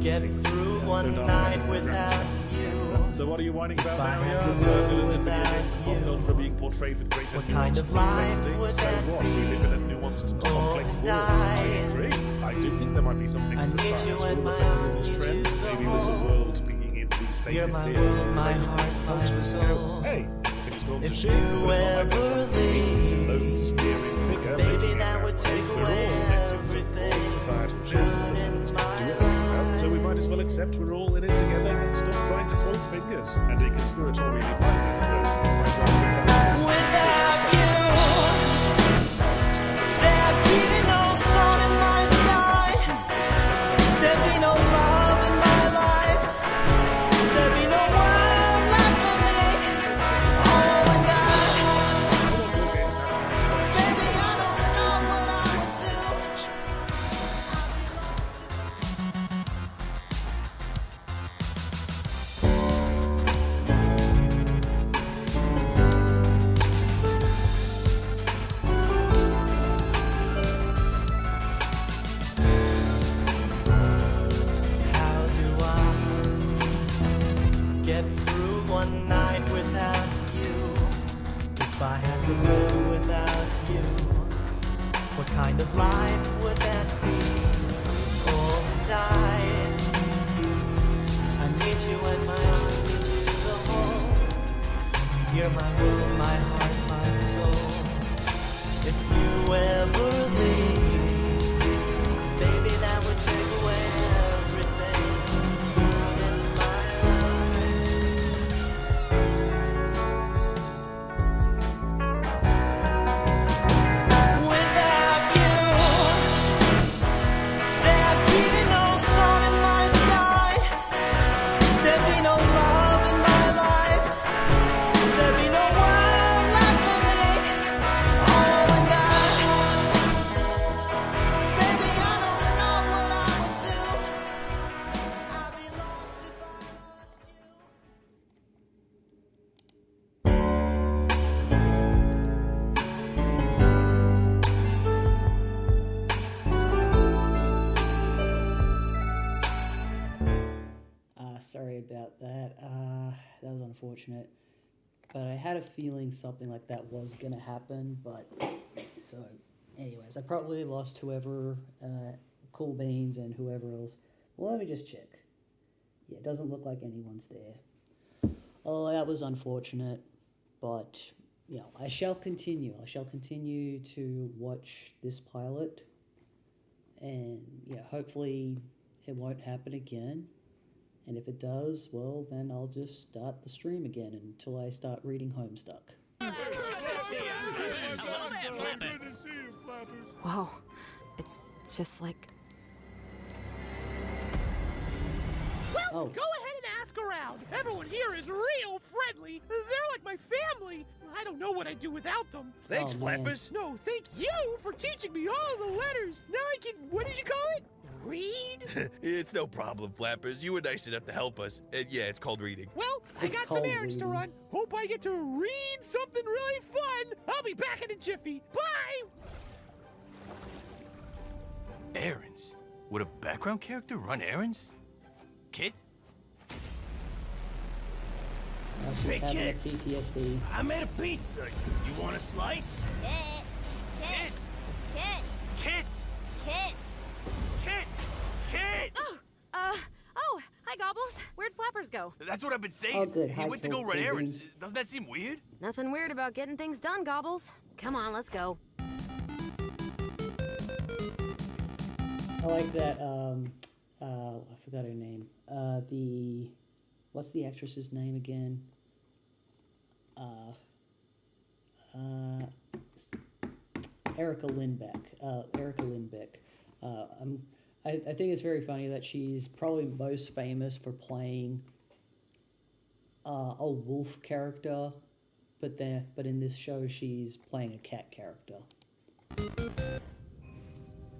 Get through one night without you. So what are you whining about now? Yeah, it's that villains in video games and pop culture being portrayed with greater nuance and complexity. So what? We live in a nuanced and complex world. I agree. I do think there might be something societal affecting in this trend. Maybe with the world being in the state it's in. My heart, my soul. Hey, it's gone to shit, but it's not like there's some great, lone, steering figure making that would take We're all victims of all societal shifts that villains can't do anything about. So we might as well accept we're all in it together and stop trying to point fingers. And a conspiratorially minded person might well be fantastic. Without you, there'd be no sun in my sky. There'd be no love in my life. There'd be no world left for me. Oh, and baby, I don't know what I would do. How do I get through one night without you? If I had to live without you, what kind of life would that be? Oh, I need you in my arms, need you the whole. You're my will, my heart, my soul. If you ever leave, baby, that would take away everything in my life. Without you, there'd be no sun in my sky. There'd be no love in my life. There'd be no world left for me. Oh, and baby, I don't know what I would do. I'd be lost if I lost Sorry about that. That was unfortunate. But I had a feeling something like that was going to happen. But, so, anyways, I probably lost whoever, Cool Beans and whoever else. Well, let me just check. Yeah, it doesn't look like anyone's there. Oh, that was unfortunate. But, you know, I shall continue. I shall continue to watch this pilot. And, yeah, hopefully it won't happen again. And if it does, well, then I'll just start the stream again until I start reading Homestuck. Whoa, it's just like... Well, go ahead and ask around. Everyone here is real friendly. They're like my family. I don't know what I'd do without them. Thanks, Oh, Flappers. No, thank you for teaching me all the letters. Now I can, what did you call it? Read? It's no problem, Flappers. You were nice enough to help us. And yeah, it's called reading. Well, It's I got some called errands to reading. run. Hope I get to read something really fun. I'll be back in a jiffy. Bye! Errands? Would a background character run errands? Kid? She's Hey, having a kid. PTSD. I made a pizza. You want a slice? Kit! Kit! Kit! Kit! Kit! Kit! Kit! Oh, hi, Gobbles. Where'd Flappers go? That's what I've been saying. Oh, good. He Hi, went to go Cool run errands. Beans. Doesn't that seem weird? Nothing weird about getting things done, Gobbles. Come on, let's go. I like that, I forgot her name. What's the actress's name again? Erica Lindbeck. I think it's very funny that she's probably most famous for playing a wolf character, but in this show she's playing a cat character.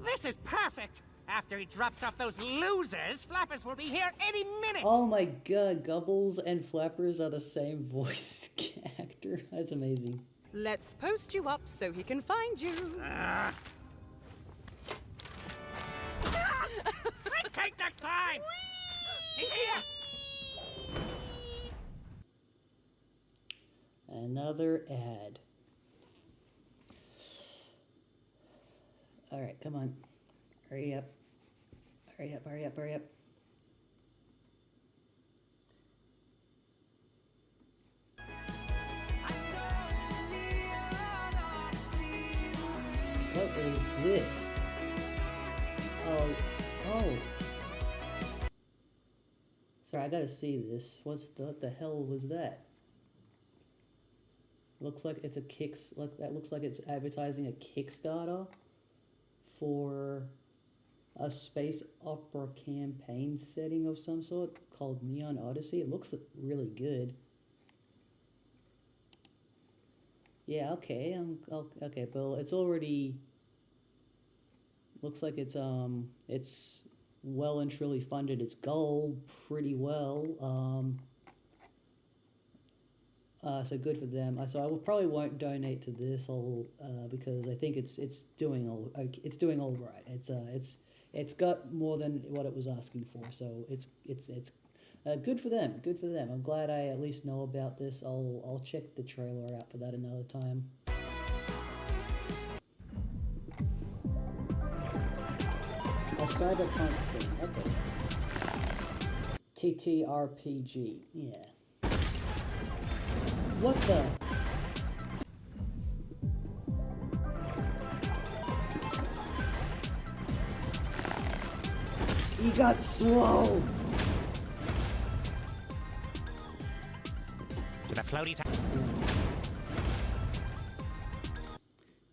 This is perfect! After he drops off those losers, Flappers will be here any minute! Oh my god, Gubbles and Flappers are the same voice actor. That's amazing. Let's post you up so he can find you. I take next time! He's here! Another ad. All right, come on. Hurry up. Hurry up, hurry up, hurry up. What is this? Oh. Sorry, I gotta see this. What the hell was that? Looks like it's that looks like it's advertising a Kickstarter for a space opera campaign setting of some sort called Neon Odyssey. It looks really good. Yeah, okay. Okay, Bill. It's already looks like it's well and truly funded its goal pretty well. So good for them. So I probably won't donate to this because I think it's doing all right. It's got more than what it was asking for. So it's good for them. Good for them. I'm glad I at least know about this. I'll check the trailer out for that another time. A cyberpunk thing. Okay. TTRPG. Yeah. What the? He got swole. Do the floaties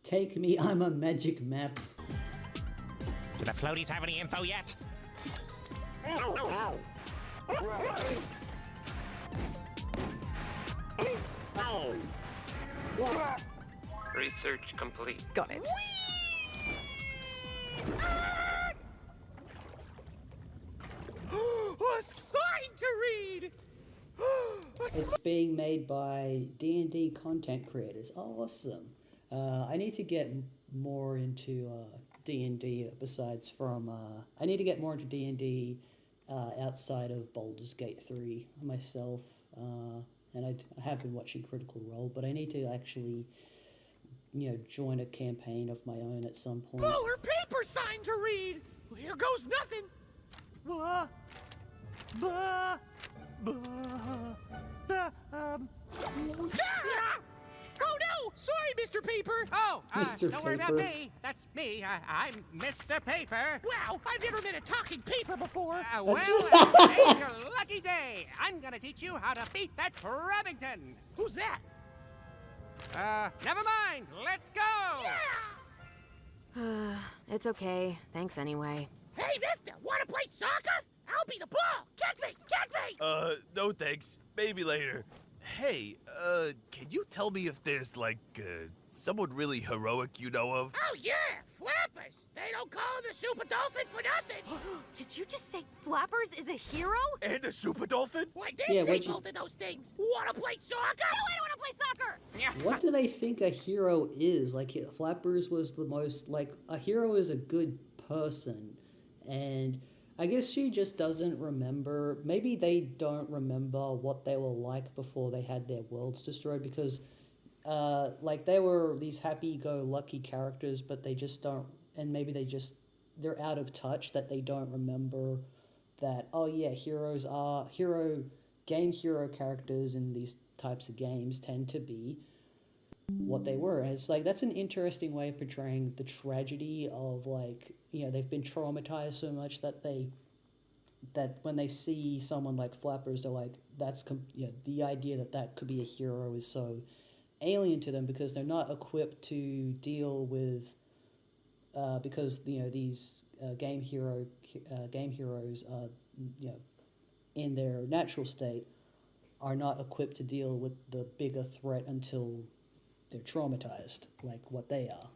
Take me, I'm a magic map. Do the floaties have any info yet? Research complete. Got it. A sign to read! It's being made by D&D content creators. Awesome. I need to get more into D&D besides from... I need to get more into D&D outside of Baldur's Gate 3 myself. And I have been watching Critical Role, but I need to actually, join a campaign of my own at some point. Oh, her paper sign to read! Well, here goes nothing. Blah, blah, blah, ah! Oh no! Sorry, Mr. Paper! Oh, Mr. don't worry about Paper. me. That's me. I'm Mr. Paper. Wow, I've never met a talking paper before. Well, today's your lucky day. I'm gonna teach you how to beat that Remington. Who's that? Never mind. Let's go. It's okay. Thanks anyway. Hey, mister, wanna play soccer? I'll be the ball. Kick me, kick me! No thanks. Maybe later. Hey, can you tell me if there's, someone really heroic you know of? Oh, yeah, Flappers. They don't call him the Super Dolphin for nothing. Did you just say Flappers is a hero? And a super dolphin? Why, they Yeah, say what'd you- both of those things. Wanna play soccer? No, I don't want to play soccer! What do they think a hero is? Flappers was the most, a hero is a good person. And I guess she just doesn't remember. Maybe they don't remember what they were like before they had their worlds destroyed because, they were these happy-go-lucky characters, but they just don't, and maybe they're out of touch that they don't remember that, oh yeah, game hero characters in these types of games tend to be what they were. And it's that's an interesting way of portraying the tragedy of they've been traumatized so much that when they see someone like Flappers, they're like, the idea that could be a hero is so alien to them because they're not equipped to deal with because these game heroes in their natural state are not equipped to deal with the bigger threat until they're traumatized like what they are.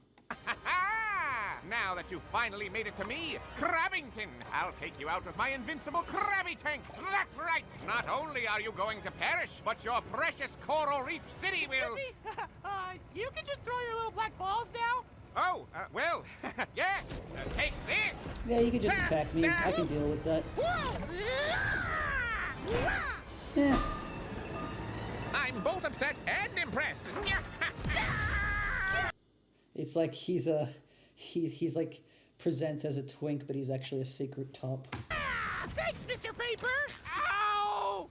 Now that you've finally made it to me, Crabbington, I'll take you out with my invincible Krabby Tank. That's right. Not only are you going to perish, but your precious Coral Reef City will... Excuse me? You can just throw your little black balls now? Oh, well, yes. Take this. Yeah, you can just attack me. I can deal with that. Yeah. I'm both upset and impressed. It's like he's like presents as a twink, but he's actually a secret top. Thanks, Mr. Paper! Ow!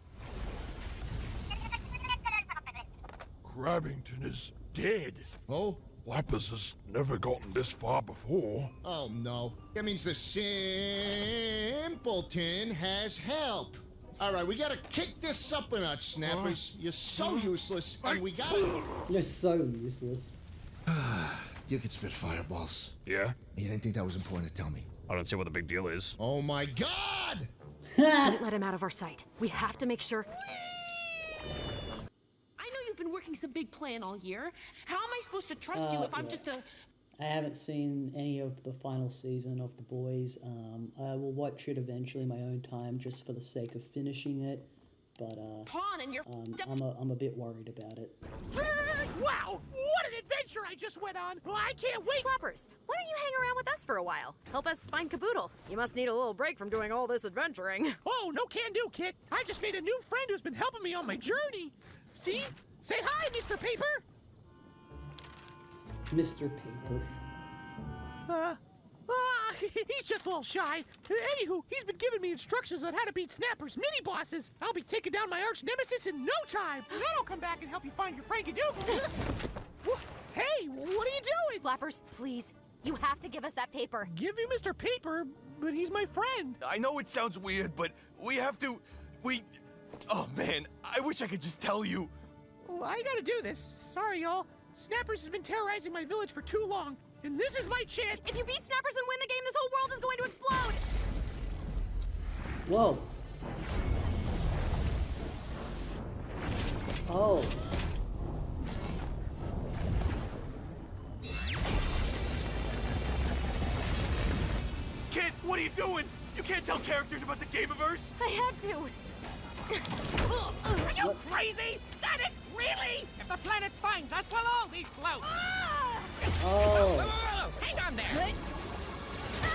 Crabbington is dead. Oh? Lapis has never gotten this far before. Oh no. That means the simpleton has help. Alright, we gotta kick this up a notch, Snappers. You're so useless, and we gotta... You're so useless. You can spit fireballs. Yeah? You didn't think that was important to tell me. I don't see what the big deal is. Oh my god! Don't let him out of our sight. We have to make sure. I know you've been working some big plan all year. How am I supposed to trust you if I'm just a... I haven't seen any of the final season of The Boys. I will watch it eventually in my own time just for the sake of finishing it. But I'm a bit worried about it. Wow, what an adventure I just went on! I can't wait! Flappers, why don't you hang around with us for a while? Help us find Caboodle. You must need a little break from doing all this adventuring. Oh, no can do, Kit. I just made a new friend who's been helping me on my journey. See? Say hi, Mr. Paper! Mr. Paper. He's just a little shy. Anywho, he's been giving me instructions on how to beat Snapper's mini-bosses. I'll be taking down my arch-nemesis in no time. And then I'll come back and help you find your Frank-a-Doodle. Hey, what are you doing? Flappers, please. You have to give us that paper. Give you Mr. Paper, but he's my friend. I know it sounds weird, but we have to... Oh, man, I wish I could just tell you. Well, I gotta do this. Sorry, y'all. Snappers has been terrorizing my village for too long. And this is my chance! If you beat Snappers and win the game, this whole world is going to explode! Whoa. Oh. Kid, what are you doing? You can't tell characters about the Gameoverse? I had to. Are you crazy? Stand it? Really? If the planet finds us, we'll all be float. Oh. Hang on there.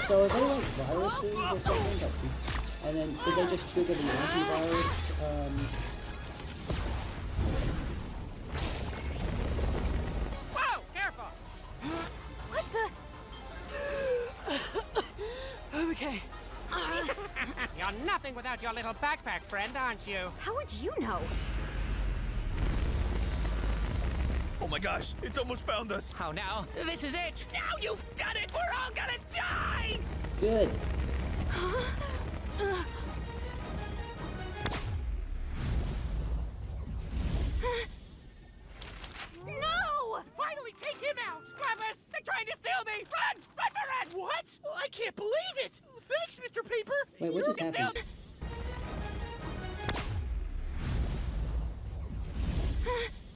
So are they like viruses or something? And then did they just trigger the antivirus? Whoa, careful. What the? I'm okay. You're nothing without your little backpack friend, aren't you? How would you know? Oh my gosh, it's almost found us. Oh no, this is it. Now you've done it. We're all gonna die. Good. No! Finally take him out! Flappers, they're trying to steal me. Run! Run for it! What? I can't believe it! Thanks, Mr. Paper! Wait, what just happened?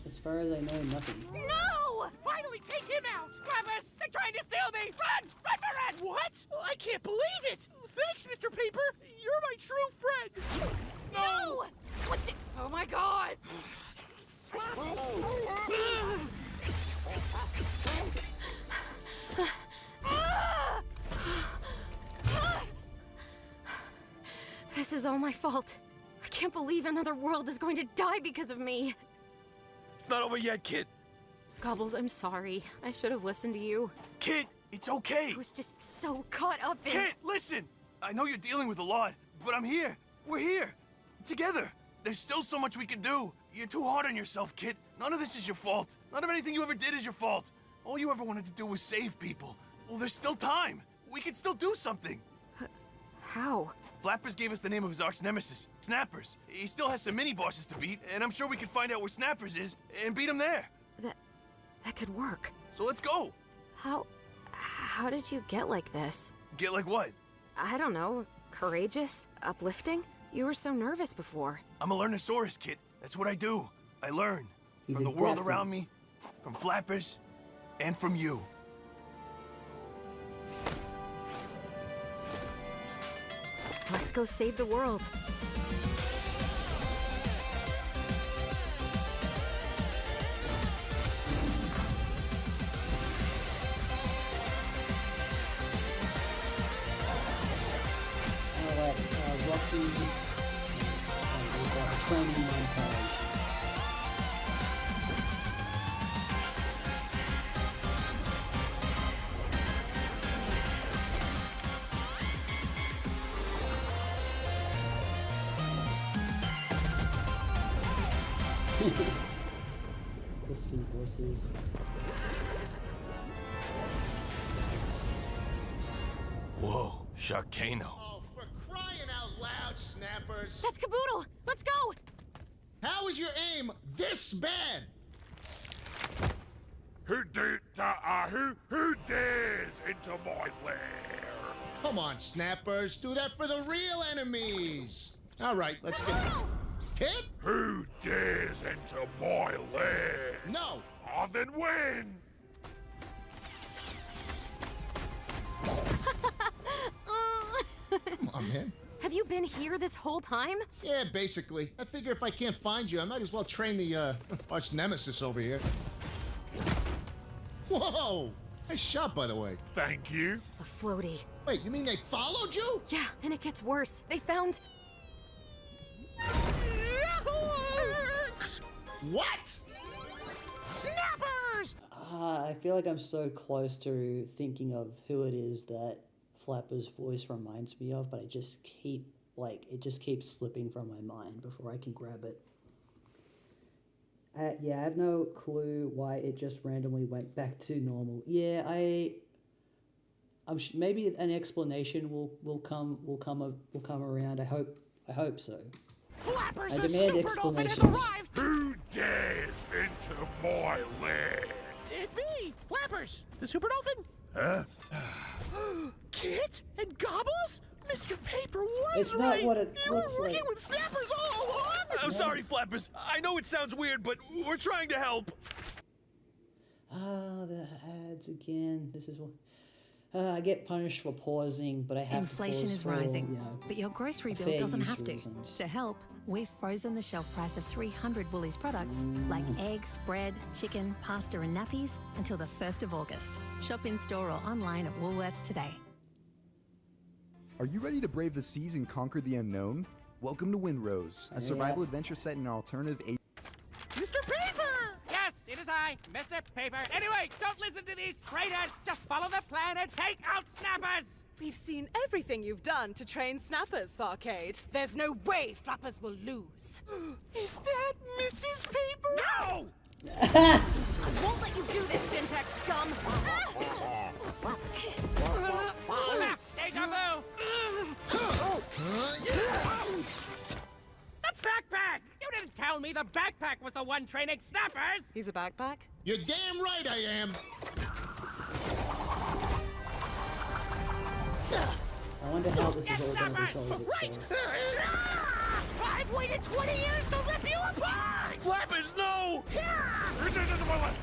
As far as I know, nothing. No! Finally take him out! Flappers, they're trying to steal me. Run! Run for it! What? I can't believe it! Thanks, Mr. Paper! You're my true friend! No! What the? Oh my god! This is all my fault. I can't believe another world is going to die because of me. It's not over yet, Kid. Gobbles, I'm sorry. I should have listened to you. Kid, it's okay. I was just so caught up in... Kid, listen! I know you're dealing with a lot, but I'm here. We're here. Together. There's still so much we can do. You're too hard on yourself, Kid. None of this is your fault. None of anything you ever did is your fault. All you ever wanted to do was save people. Well, there's still time. We can still do something. How? Flappers gave us the name of his arch-nemesis, Snappers. He still has some mini-bosses to beat, and I'm sure we can find out where Snappers is and beat him there. That could work. So let's go. How did you get like this? Get like what? I don't know. Courageous? Uplifting? You were so nervous before. I'm a Learnosaurus, Kid. That's what I do. I learn. He's from the world adapting. around me, from Flappers, and from you. Let's go save the world. to training montage. The seahorses. Whoa, Sharkano. Oh, for crying out loud, Snappers! That's Caboodle! Let's go! How is your aim this bad? Who dares into my lair? Come on, Snappers, do that for the real enemies. All right, let's get hit. Who dares into my lair? No. Ah, then win. Come on, man. Have you been here this whole time? Yeah, basically. I figure if I can't find you, I might as well train the arch nemesis over here. Whoa! Nice shot, by the way. Thank you. A floaty. Wait, you mean they followed you? Yeah, and it gets worse. They found... What? Snappers! I feel like I'm so close to thinking of who it is that Flapper's voice reminds me of, but it just keeps slipping from my mind before I can grab it. Yeah, I have no clue why it just randomly went back to normal. Yeah, maybe an explanation will come around. I hope so. Flappers, I the demand super dolphin has explanations. arrived! Who dares into my lair? It's me, Flappers, the super dolphin. Huh? Kit and Gobbles? Mr. Paper was It's not right. what it You were looks working like. with Snappers all along. I'm sorry, Flappers. I know it sounds weird, but we're trying to help. The ads again. This is what I get punished for pausing, but I have Inflation to pause is for, rising, you know, but your grocery bill fair doesn't use have to. reasons. To help, we've frozen the shelf price of 300 Woolies products, like eggs, bread, chicken, pasta and nappies, until the 1st of August. Shop in store or online at Woolworths today. Are you ready to brave the seas and conquer the unknown? Welcome to Windrose, a survival adventure set in an alternative age. Mr. Paper! Yes, it is I, Mr. Paper. Anyway, don't listen to these traitors. Just follow the plan and take out Snappers. We've seen everything you've done to train Snappers, Farcade. There's no way Flappers will lose. Is that Mrs. Paper? No! I won't let you do this, Syntax scum! Deja vu! The backpack! You didn't tell me the backpack was the one training Snappers! He's a backpack? You're damn right I am. I wonder how this is all going to resolve Right! itself. I've waited 20 years to rip you apart! Flappers, no! Who dares into my lair?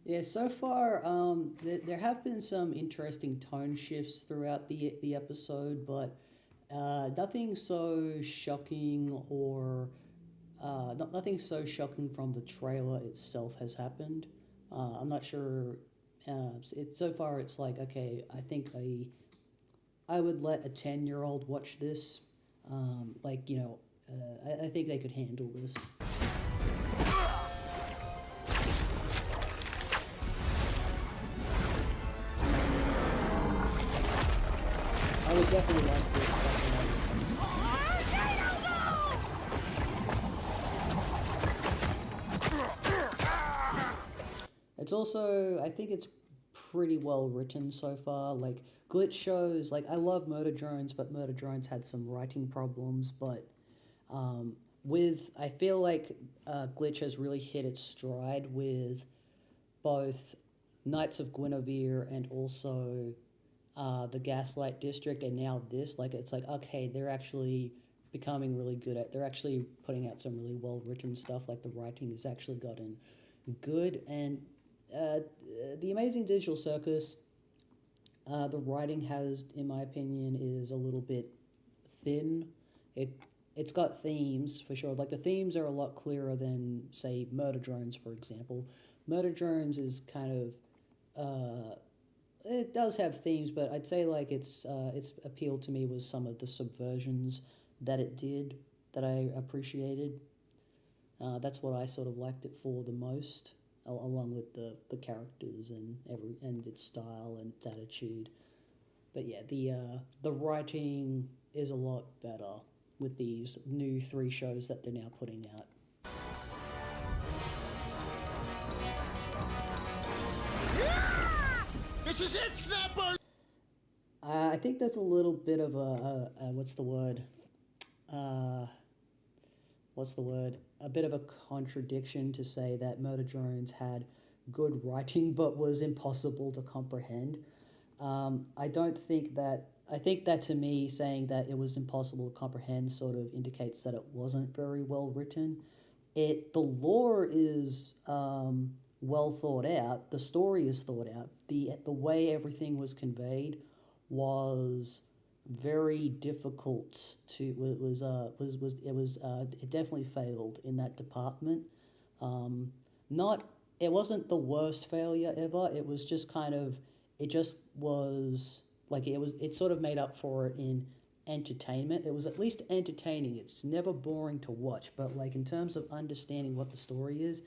Yeah, so far, there have been some interesting tone shifts throughout the episode, but nothing so shocking or nothing so shocking from the trailer itself has happened. I'm not sure. So far, it's like, okay, I think I would let a 10-year-old watch this. Like, you know, I think they could handle this. I would definitely like this back when I was coming. It's also, I think it's pretty well written so far. Like, glitch shows, like, I love Murder Drones, but Murder Drones had some writing problems, but I feel like Glitch has really hit its stride with both Knights of Guinevere and also the Gaslight District, and now this. Like, it's like, okay, they're actually becoming really good at, they're actually putting out some really well written stuff. Like, the writing has actually gotten good, and the Amazing Digital Circus, the writing has, in my opinion, is a little bit thin. It's got themes, for sure. Like, the themes are a lot clearer than, say, Murder Drones, for example. Murder Drones is kind of, it does have themes, but I'd say, like, its appeal to me was some of the subversions that it did that I appreciated. That's what I sort of liked it for the most, along with the characters and its style and its attitude. But yeah, the writing is a lot better with these new 3 shows that they're now putting out. This is it, Snapper! I think that's a little bit of a what's the word? A bit of a contradiction to say that Murder Drones had good writing but was impossible to comprehend. I think that to me, saying that it was impossible to comprehend sort of indicates that it wasn't very well written. The lore is well thought out. The story is thought out. The way everything was conveyed was very difficult to. It definitely failed in that department. It wasn't the worst failure ever. It was just kind of. It just was. Like, it sort of made up for it in entertainment. It was at least entertaining. It's never boring to watch, but, like, in terms of understanding what the story is,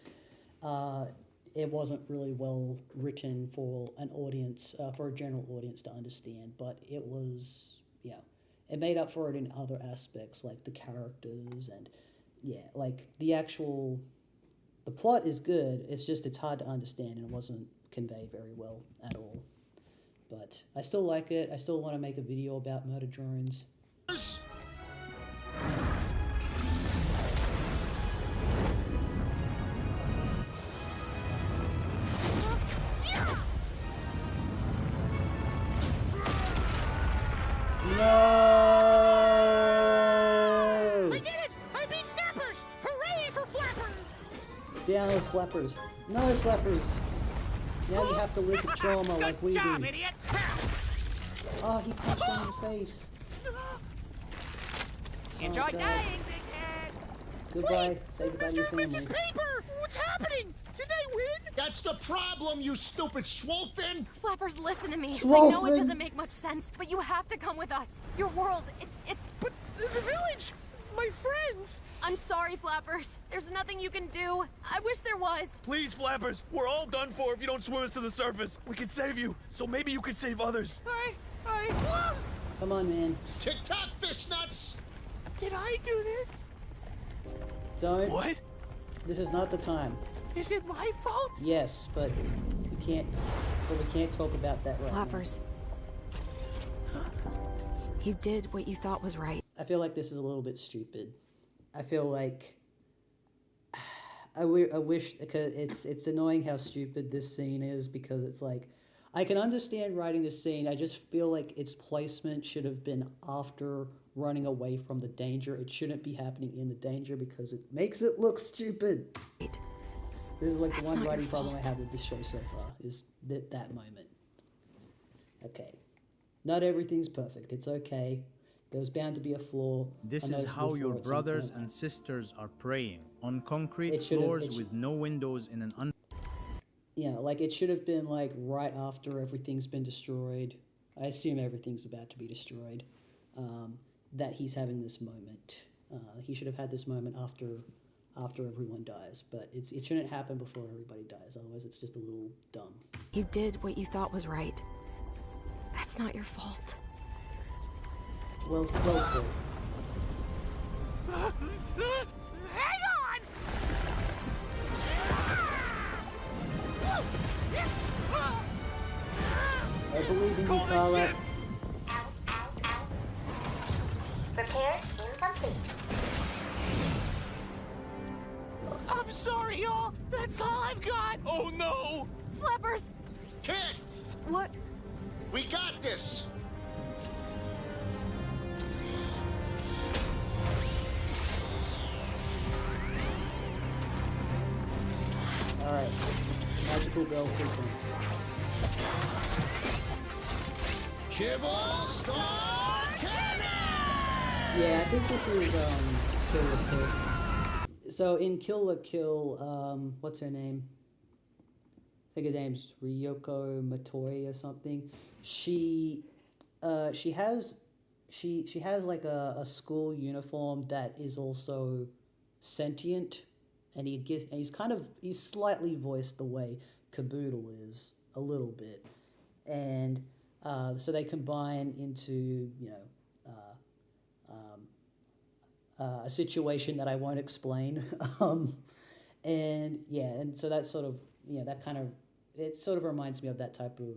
it wasn't really well written for an audience, for a general audience to understand, but it was, it made up for it in other aspects, like the characters and, like, the plot is good, it's hard to understand, and it wasn't conveyed very well at all. But I still like it. I still want to make a video about Murder Drones. No! I did it! I beat Snappers! Hooray for Flappers! Down with Flappers. No Flappers! Now you have to live with trauma like we do. Idiot. Oh, he punched him in the face. Enjoy God. dying, big heads! Goodbye. Say goodbye to your Mr. family. and Mrs. Paper! What's happening? Did I win? That's the problem, you stupid swolfin! Flappers, listen to me. I Swollen. know it doesn't make much sense, but you have to come with us. Your world, it's... But the village! My friends! I'm sorry, Flappers. There's nothing you can do. I wish there was. Please, Flappers, we're all done for if you don't swim us to the surface. We can save you, so maybe you could save others. Come on, man. Tick-tock, fish nuts! Did I do this? Don't. What? This is not the time. Is it my fault? Yes, but we can't talk about that right Flappers. You did what you thought was right. now. I feel like this is a little bit stupid. I feel like I wish, because it's annoying how stupid this scene is, because it's like, I can understand writing this scene, I just feel like its placement should have been after running away from the danger. It shouldn't be happening in the danger because it makes it look stupid. Right. This is like That's the one not your writing problem I fault. have with this show so far, is that moment. Okay. Not everything's perfect, it's okay. There's bound to be a flaw. This a is noticeable how your flaw at some brothers point. and sisters are praying, on concrete It should've- floors it sh- with no windows in an Yeah, like, it should have been, like, right after everything's been destroyed. I assume everything's about to be destroyed. That he's having this moment. He should have had this moment after everyone dies. But it shouldn't happen before everybody dies. Otherwise, it's just a little dumb. You did what you thought was right. That's not your fault. Well. Hang on! I believe in you, Pilot. Repair incomplete. I'm sorry, y'all. That's all I've got. Oh no! Flappers! Kid, What? we got this. Alright. Magical bell sequence. Kibble Star Cannon! Yeah, I think this is Kill la Kill. So in Kill la Kill, what's her name? I think her name's Ryoko Matoi or something. She has like a school uniform that is also sentient, and he's slightly voiced the way Caboodle is a little bit, and so they combine into a situation that I won't explain, and so that sort of it sort of reminds me of that type of.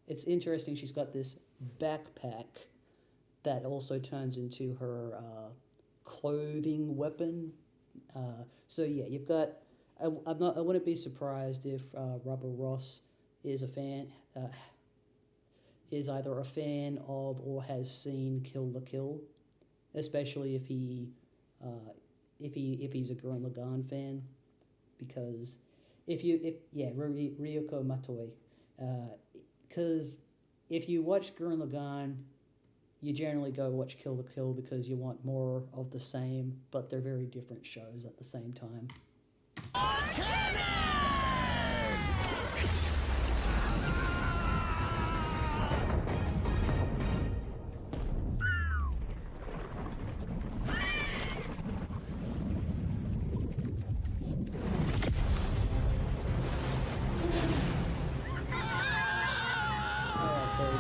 It's interesting. She's got this backpack that also turns into her clothing weapon. So yeah, you've got. I wouldn't be surprised if Rubber Ross is is either a fan of or has seen Kill la Kill, especially if he's a Gurren Lagann fan, because Ryoko Matoi, because if you watch Gurren Lagann, you generally go watch Kill la Kill because you want more of the same, but they're very different shows at the same time.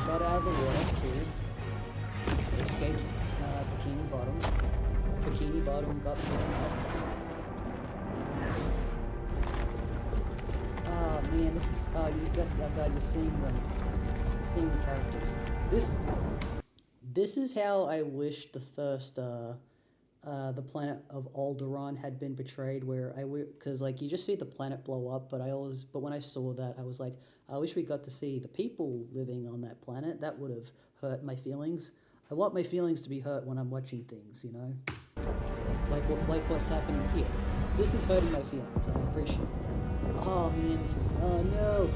Got out of the water, cleared. Escaped Bikini Bottom. Bikini Bottom got blown up. Oh man, this is you're seeing them. You're seeing the characters. This is how I wish the first the planet of Alderaan had been portrayed, where because like you just see the planet blow up, but when I saw that I was like, I wish we got to see the people living on that planet. That would have hurt my feelings. I want my feelings to be hurt when I'm watching things, you know, like what's happening here. This is hurting my feelings. I appreciate that. Oh man, this is no.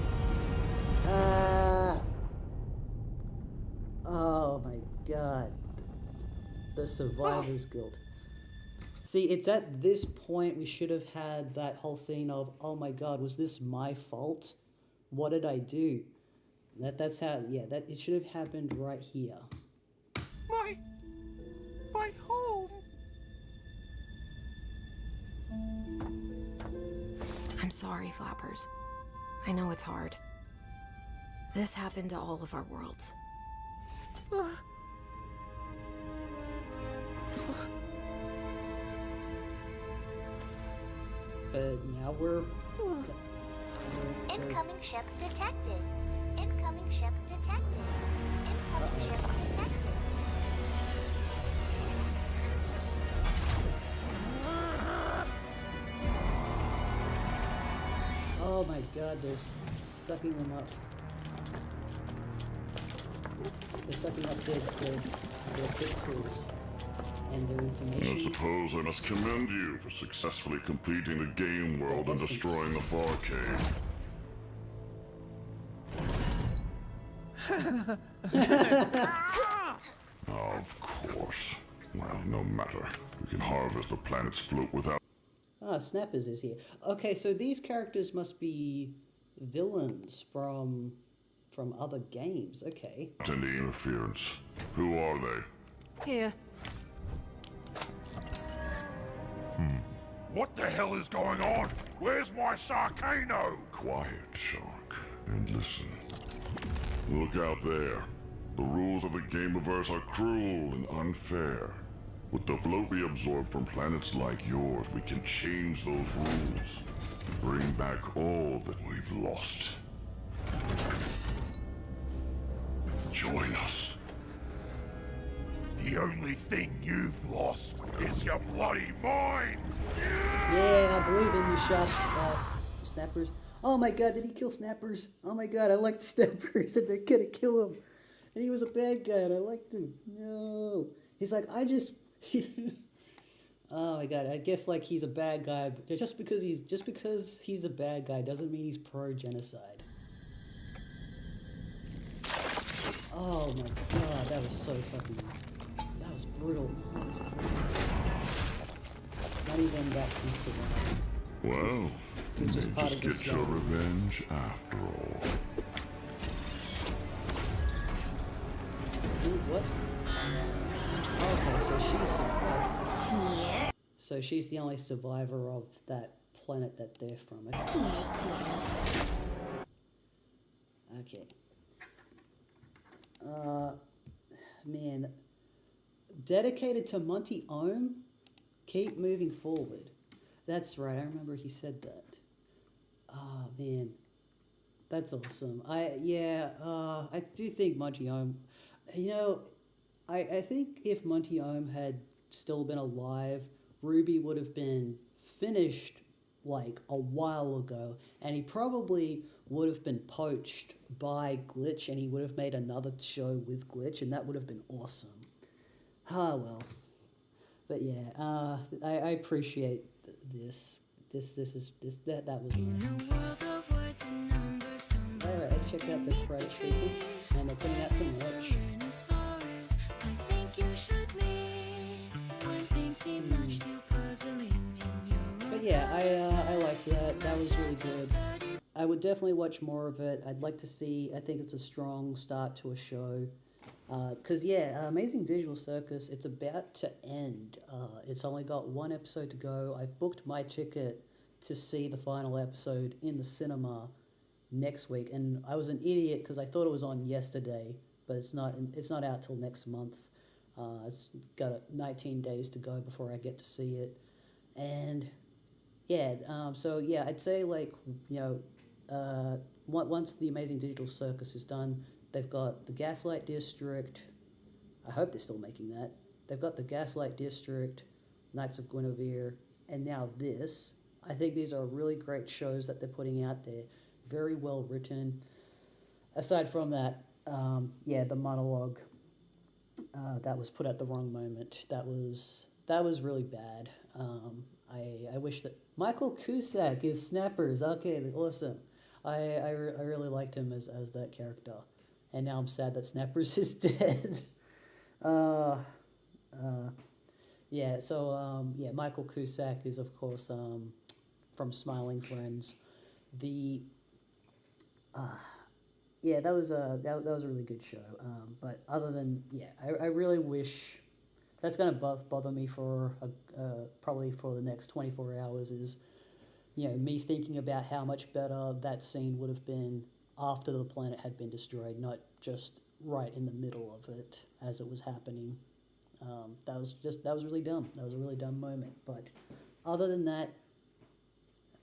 Oh my god, the Survivor's Guild. See, it's at this point we should have had that whole scene of, oh my god, was this my fault? What did I do? That's how, that it should have happened right here. My home. I'm sorry, Flappers. I know it's hard. This happened to all of our worlds. But now we're Incoming ship detected. Incoming ship detected. Incoming ship detected. oh my god, they're sucking them up. They're sucking up their pixels and their information. I suppose I must commend you for successfully completing the game world and destroying the Farcade. Of course. Well, no matter. We can harvest the planet's float without... Ah, Snappers is here. Okay, so these characters must be villains from other games. Okay. Any interference. Who are they? Here. What the hell is going on? Where's my Sarcano? Quiet, Shark, and listen. Look out there. The rules of the Gameoverse are cruel and unfair. With the float we absorb from planets like yours, we can change those rules. Bring back all that we've lost. join us. The only thing you've lost is your bloody mind! Yeah, I believe in you, Snappers. Oh my god, did he kill Snappers? Oh my god, I liked Snappers and they're gonna kill him. And he was a bad guy and I liked him. No. He's like, oh my god, I guess like he's a bad guy, but just because he's a bad guy doesn't mean he's pro-genocide. Oh my god, that was so fucking... That was brutal. That was brutal. Not even that considerate. Well, you just may just get your revenge after all. Dude, what? Okay, so she's survived. So she's the only survivor of that planet that they're from. Okay. Man. Dedicated to Monty Ohm, keep moving forward. That's right, I remember he said that. Oh, man. That's awesome. I do think Monty Ohm, you know, I think if Monty Ohm had still been alive, Ruby would have been finished like a while ago, and he probably would have been poached by Glitch, and he would have made another show with Glitch, and that would have been awesome. Ah, well. But yeah, I appreciate this. That was nice. Alright, let's check out the credit sequence, and they're putting out some merch. But yeah, I like that. That was really good. I would definitely watch more of it. I'd like to see. I think it's a strong start to a show. Because yeah, Amazing Digital Circus, it's about to end. It's only got one episode to go. I've booked my ticket to see the final episode in the cinema next week, and I was an idiot because I thought it was on yesterday, but it's not. It's not out till next month. It's got 19 days to go before I get to see it, and yeah. So yeah, I'd say like once the Amazing Digital Circus is done. They've got the Gaslight District. I hope they're still making that. They've got the Gaslight District, Knights of Guinevere, and now this. I think these are really great shows that they're putting out there. Very well written. Aside from that, the monologue that was put at the wrong moment. That was really bad. I wish that Michael Cusack is Snappers. Okay, awesome. I really liked him as that character. And now I'm sad that Snappers is dead. Michael Cusack is, of course, from Smiling Friends. That was a really good show. But other than, I really wish... That's going to bother me for probably for the next 24 hours is, me thinking about how much better that scene would have been after the planet had been destroyed, not just right in the middle of it as it was happening. That was really dumb. That was a really dumb moment. But other than that,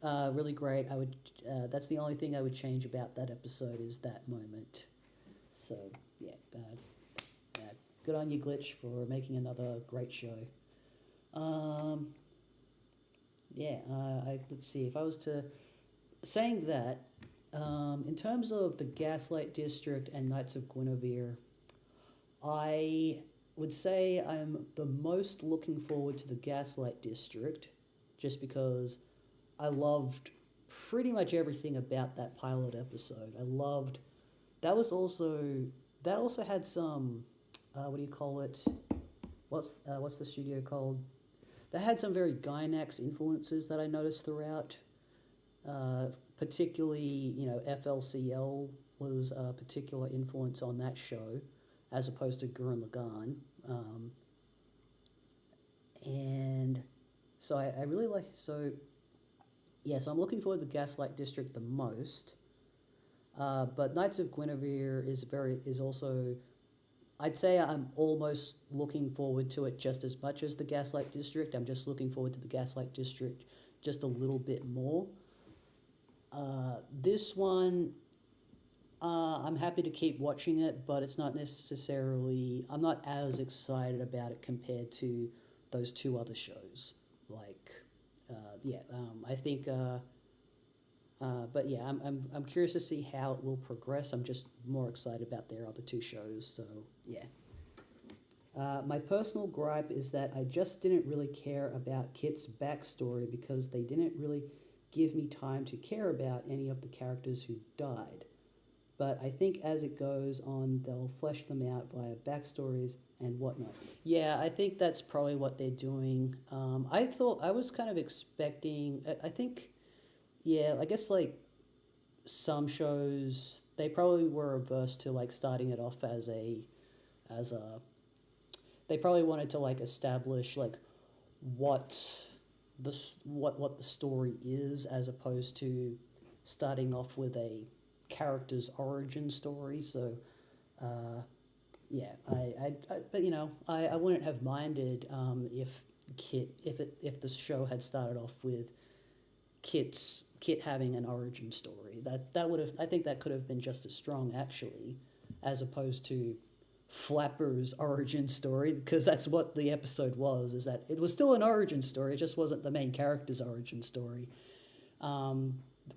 really great. That's the only thing I would change about that episode is that moment. So yeah, good on you, Glitch, for making another great show. Let's see if I was to saying that. In terms of the Gaslight District and Knights of Guinevere, I would say I'm the most looking forward to the Gaslight District, just because I loved pretty much everything about that pilot episode. That also had some, what do you call it? What's the studio called? That had some very Gynax influences that I noticed throughout. Particularly, FLCL was a particular influence on that show, as opposed to Gurren Lagann. And so I really like... So I'm looking forward to the Gaslight District the most. But Knights of Guinevere is also... I'd say I'm almost looking forward to it just as much as the Gaslight District. I'm just looking forward to the Gaslight District just a little bit more. This one, I'm happy to keep watching it, but it's not necessarily... I'm not as excited about it compared to those two other shows. Like, I think... but yeah, I'm curious to see how it will progress. I'm just more excited about their other two shows, so yeah. My personal gripe is that I just didn't really care about Kit's backstory because they didn't really give me time to care about any of the characters who died. But I think as it goes on, they'll flesh them out via backstories and whatnot. Yeah, I think that's probably what they're doing. I was kind of expecting, I think, yeah, I guess like some shows, they probably were averse to like starting it off as a, they probably wanted to like establish like what the story is, as opposed to starting off with a character's origin story. So yeah, but you know, I wouldn't have minded if the show had started off with Kit having an origin story. That would have, I think that could have been just as strong actually, as opposed to Flapper's origin story, because that's what the episode was, is that it was still an origin story, it just wasn't the main character's origin story.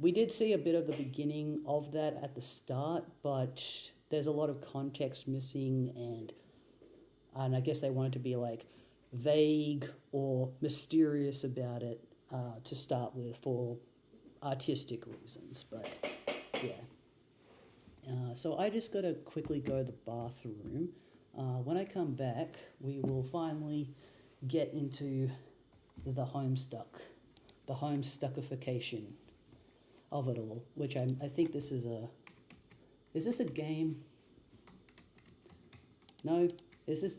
We did see a bit of the beginning of that at the start, but there's a lot of context missing, and I guess they wanted to be like vague or mysterious about it to start with for artistic reasons, but yeah. So I just gotta quickly go to the bathroom. When I come back, we will finally get into the Homestuck, the Homestuckification of it all, which I think this is this a game? No? Is this...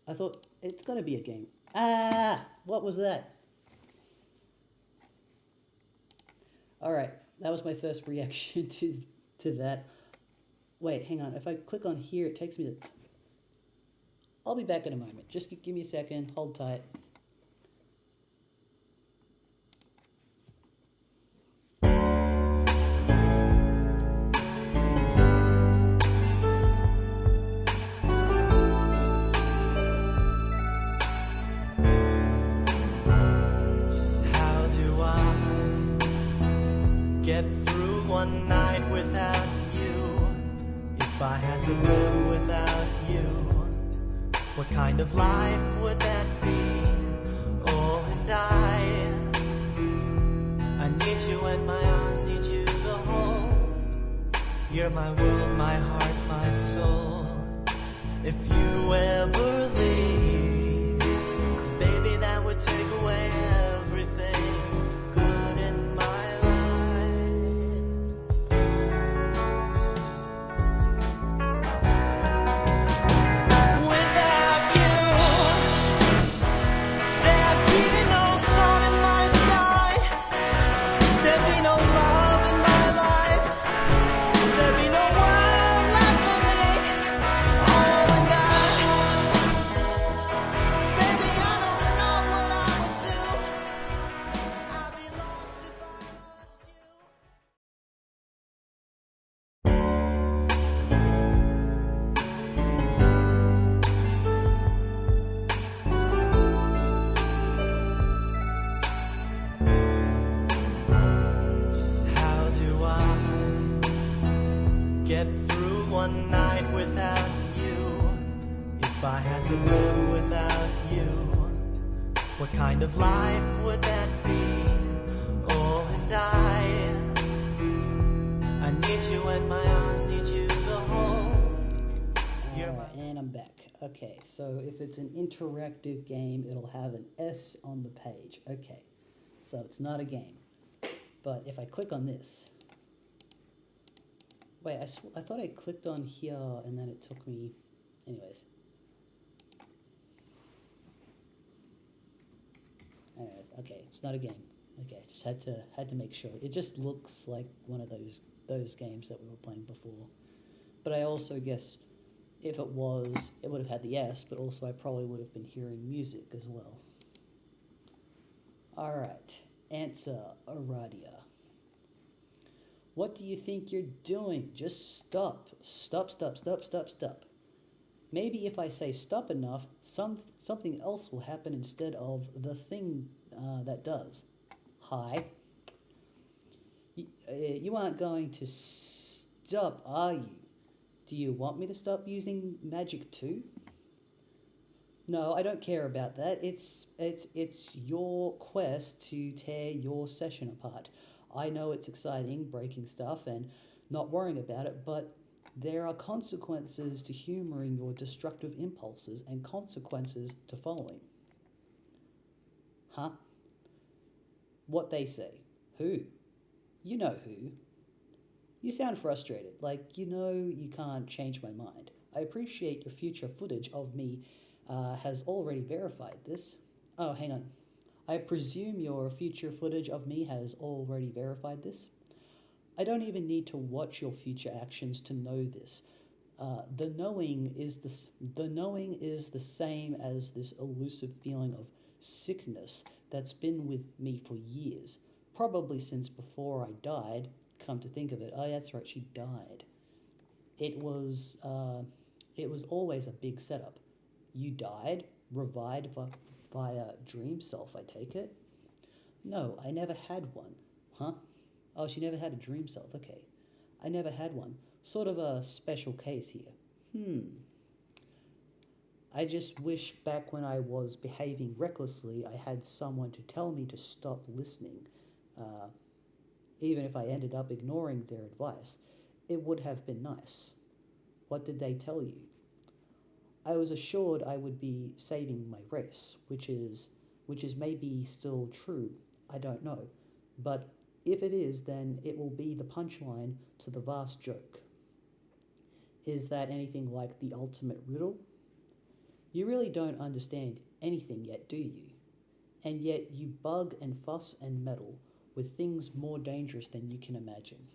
I thought it's gotta be a game. Ah! What was that? Alright, that was my first reaction to that. Wait, hang on. If I click on here, it takes me to... I'll be back in a moment. Just give me a second. Hold tight. How do I get through one night without you? If I had to live without you, what kind of life would that be? Oh, and I need you and my arms need you to hold. You're my world, my heart, my soul. If you ever leave, baby, that would take away everything good in my life. Without you, there'd be no sun in my sky. There'd be no love in my life. There'd be no world left for me. Oh, and baby, I don't know what I would do. I'd be lost if I lost you. How do I get through one night without you? If I had to live without you, what kind of life would that be? Oh, and I need you and my arms need you to hold. Alright, and I'm back. Okay, so if it's an interactive game, it'll have an S on the page. Okay, so it's not a game. But if I click on this... Wait, I thought I clicked on here and then it took me... Anyways, okay, it's not a game. Okay, just had to make sure. It just looks like one of those games that we were playing before. But I also guess if it was, it would have had the S, but also I probably would have been hearing music as well. Alright, answer Aradia. What do you think you're doing? Just stop. Stop, stop, stop, stop, stop. Maybe if I say stop enough, something else will happen instead of the thing that does. Hi. You aren't going to stop, are you? Do you want me to stop using magic too? No, I don't care about that. It's your quest to tear your session apart. I know it's exciting, breaking stuff and not worrying about it, but there are consequences to humoring your destructive impulses and consequences to following. Huh? What they say. Who? You know who. You sound frustrated, like you know you can't change my mind. I appreciate your future footage of me has already verified this. Oh, hang on. I presume your future footage of me has already verified this. I don't even need to watch your future actions to know this. The knowing is the same as this elusive feeling of sickness that's been with me for years, probably since before I died. Come to think of it, oh, that's right, she died. It was always a big setup. You died, revived via dream self, I take it? No, I never had one. Huh? Oh, she never had a dream self, okay. I never had one. Sort of a special case here. I just wish back when I was behaving recklessly, I had someone to tell me to stop listening. Even if I ended up ignoring their advice, it would have been nice. What did they tell you? I was assured I would be saving my race, which is maybe still true, I don't know. But if it is, then it will be the punchline to the vast joke. Is that anything like the ultimate riddle? You really don't understand anything yet, do you? And yet you bug and fuss and meddle with things more dangerous than you can imagine.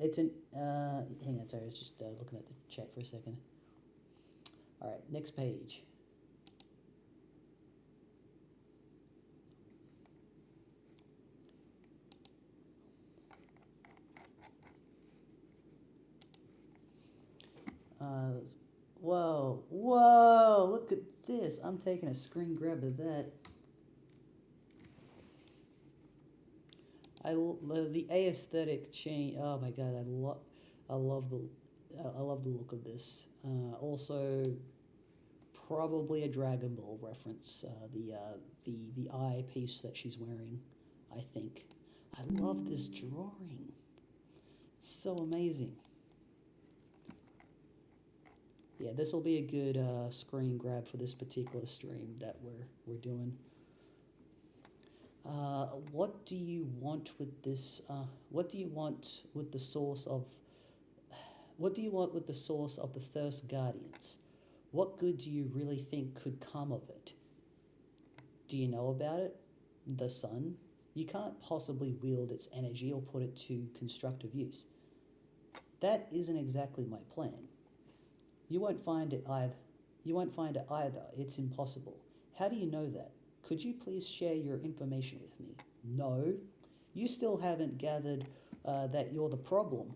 Hang on, sorry, I was just looking at the chat for a second. All right, next page. Whoa, look at this. I'm taking a screen grab of that. The aesthetic change. Oh my god, I love the look of this. Also, probably a Dragon Ball reference. The eye piece that she's wearing, I think. I love this drawing. It's so amazing. Yeah, this will be a good screen grab for this particular stream that we're doing. What do you want with this? What do you want with the source of? What do you want with the source of the Thirst Guardians? What good do you really think could come of it? Do you know about it? The sun? You can't possibly wield its energy or put it to constructive use. That isn't exactly my plan. You won't find it either. It's impossible. How do you know that? Could you please share your information with me? No. You still haven't gathered that you're the problem.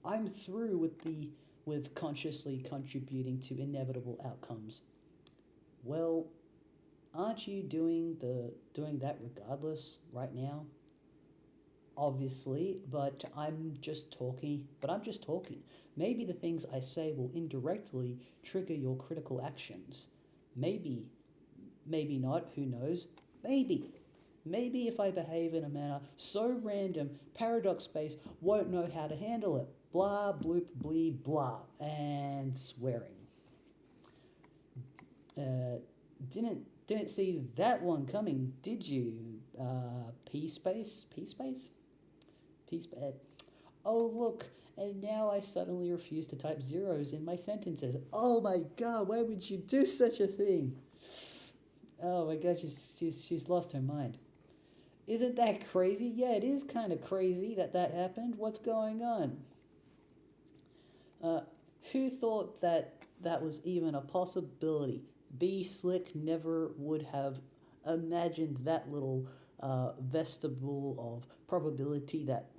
I'm through with consciously contributing to inevitable outcomes. Well, aren't you doing that regardless right now? Obviously, but I'm just talking. Maybe the things I say will indirectly trigger your critical actions. Maybe not, who knows? Maybe if I behave in a manner so random, Paradox Space won't know how to handle it. Blah, bloop, blee, blah, and swearing. Didn't see that one coming, did you? P-space? Oh, look, and now I suddenly refuse to type zeros in my sentences. Oh my god, why would you do such a thing? Oh my god, she's lost her mind. Isn't that crazy? Yeah, it is kind of crazy that happened. What's going on? Who thought that was even a possibility? B Slick never would have imagined that little vestibule of probability that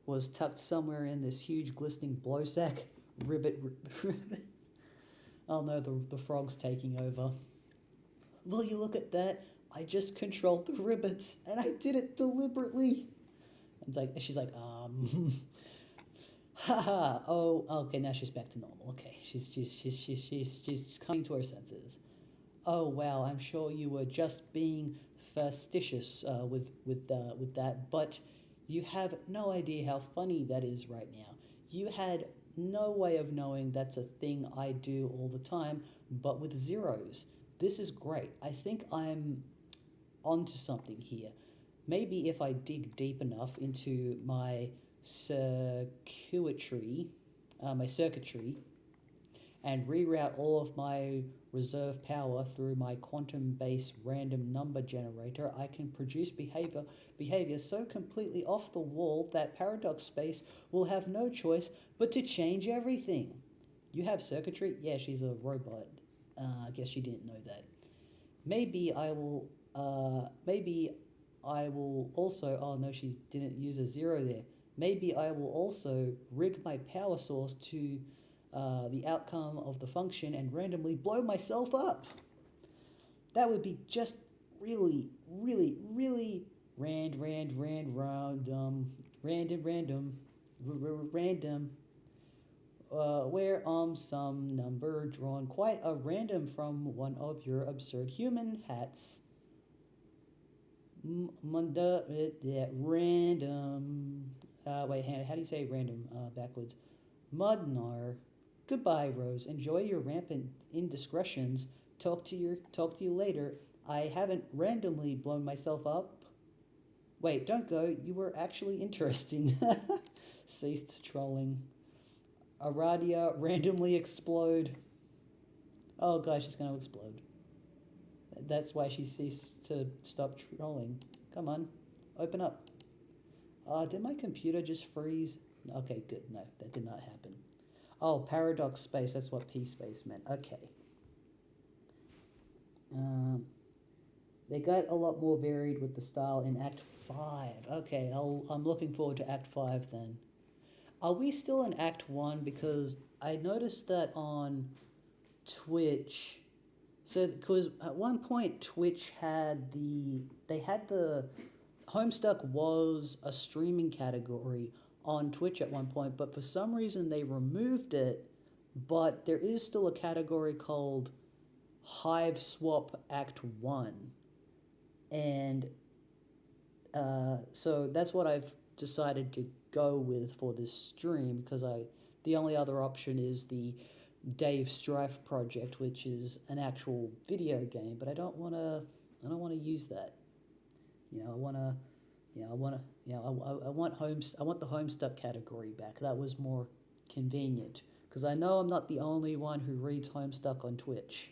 was tucked somewhere in this huge glistening blowsack. Ribbit. Oh no, the frog's taking over. Will you look at that? I just controlled the ribbits, and I did it deliberately. And she's like, haha. Oh, okay. Now she's back to normal. Okay, she's coming to her senses. Oh wow, I'm sure you were just being facetious with that, but you have no idea how funny that is right now. You had no way of knowing that's a thing I do all the time, but with zeros. This is great. I think I'm onto something here. Maybe if I dig deep enough into my circuitry, and reroute all of my reserve power through my quantum-based random number generator, I can produce behavior so completely off the wall that Paradox Space will have no choice but to change everything. You have circuitry? Yeah, she's a robot. I guess she didn't know that. Maybe I will also, oh no, she didn't use a zero there. Maybe I will also rig my power source to the outcome of the function and randomly blow myself up. That would be just really random. Where some number drawn quite a random from one of your absurd human hats. Random. Wait, how do you say random backwards? Mudnar. Goodbye, Rose. Enjoy your rampant indiscretions. Talk to you later. I haven't randomly blown myself up. Wait, don't go. You were actually interesting. Ceased trolling. Aradia randomly explode. Oh gosh, she's going to explode. That's why she ceased to stop trolling. Come on, open up. Did my computer just freeze? Okay, good. No, that did not happen. Oh, Paradox Space. That's what P-Space meant. Okay. They got a lot more varied with the style in Act 5. Okay, I'm looking forward to Act 5 then. Are we still in Act 1? Because I noticed that on Twitch... So, because at one point Twitch had the Homestuck was a streaming category on Twitch at one point, but for some reason they removed it, but there is still a category called Hive Swap Act 1. And so that's what I've decided to go with for this stream, because the only other option is the Dave Strife project, which is an actual video game, but I don't want to use that. I want the Homestuck category back. That was more convenient, because I know I'm not the only one who reads Homestuck on Twitch.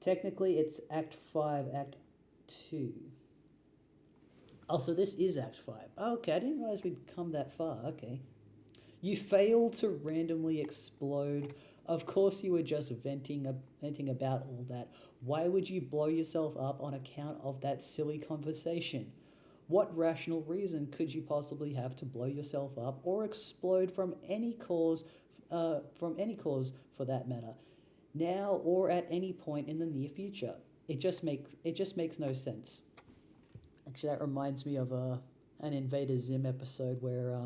Technically, it's Act 5, Act 2. Oh, so this is Act 5. Okay, I didn't realize we'd come that far. Okay. You failed to randomly explode. Of course you were just venting about all that. Why would you blow yourself up on account of that silly conversation? What rational reason could you possibly have to blow yourself up or explode from any cause for that matter, now or at any point in the near future? It just makes no sense. Actually, that reminds me of an Invader Zim episode where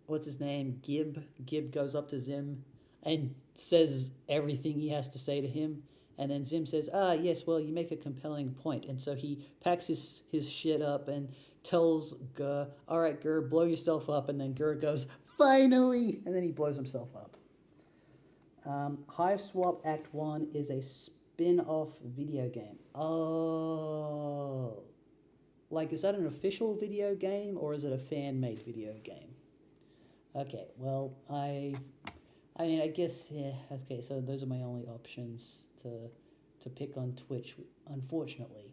what's his name? Gib goes up to Zim and says everything he has to say to him, and then Zim says, yes, well, you make a compelling point. And so he packs his shit up and tells Gur, all right, Gur, blow yourself up. And then Gur goes, finally! And then he blows himself up. Hive Swap Act 1 is a spin-off video game. Oh. Like, is that an official video game, or is it a fan-made video game? Okay, well, I mean, I guess, yeah, okay, so those are my only options to pick on Twitch, unfortunately.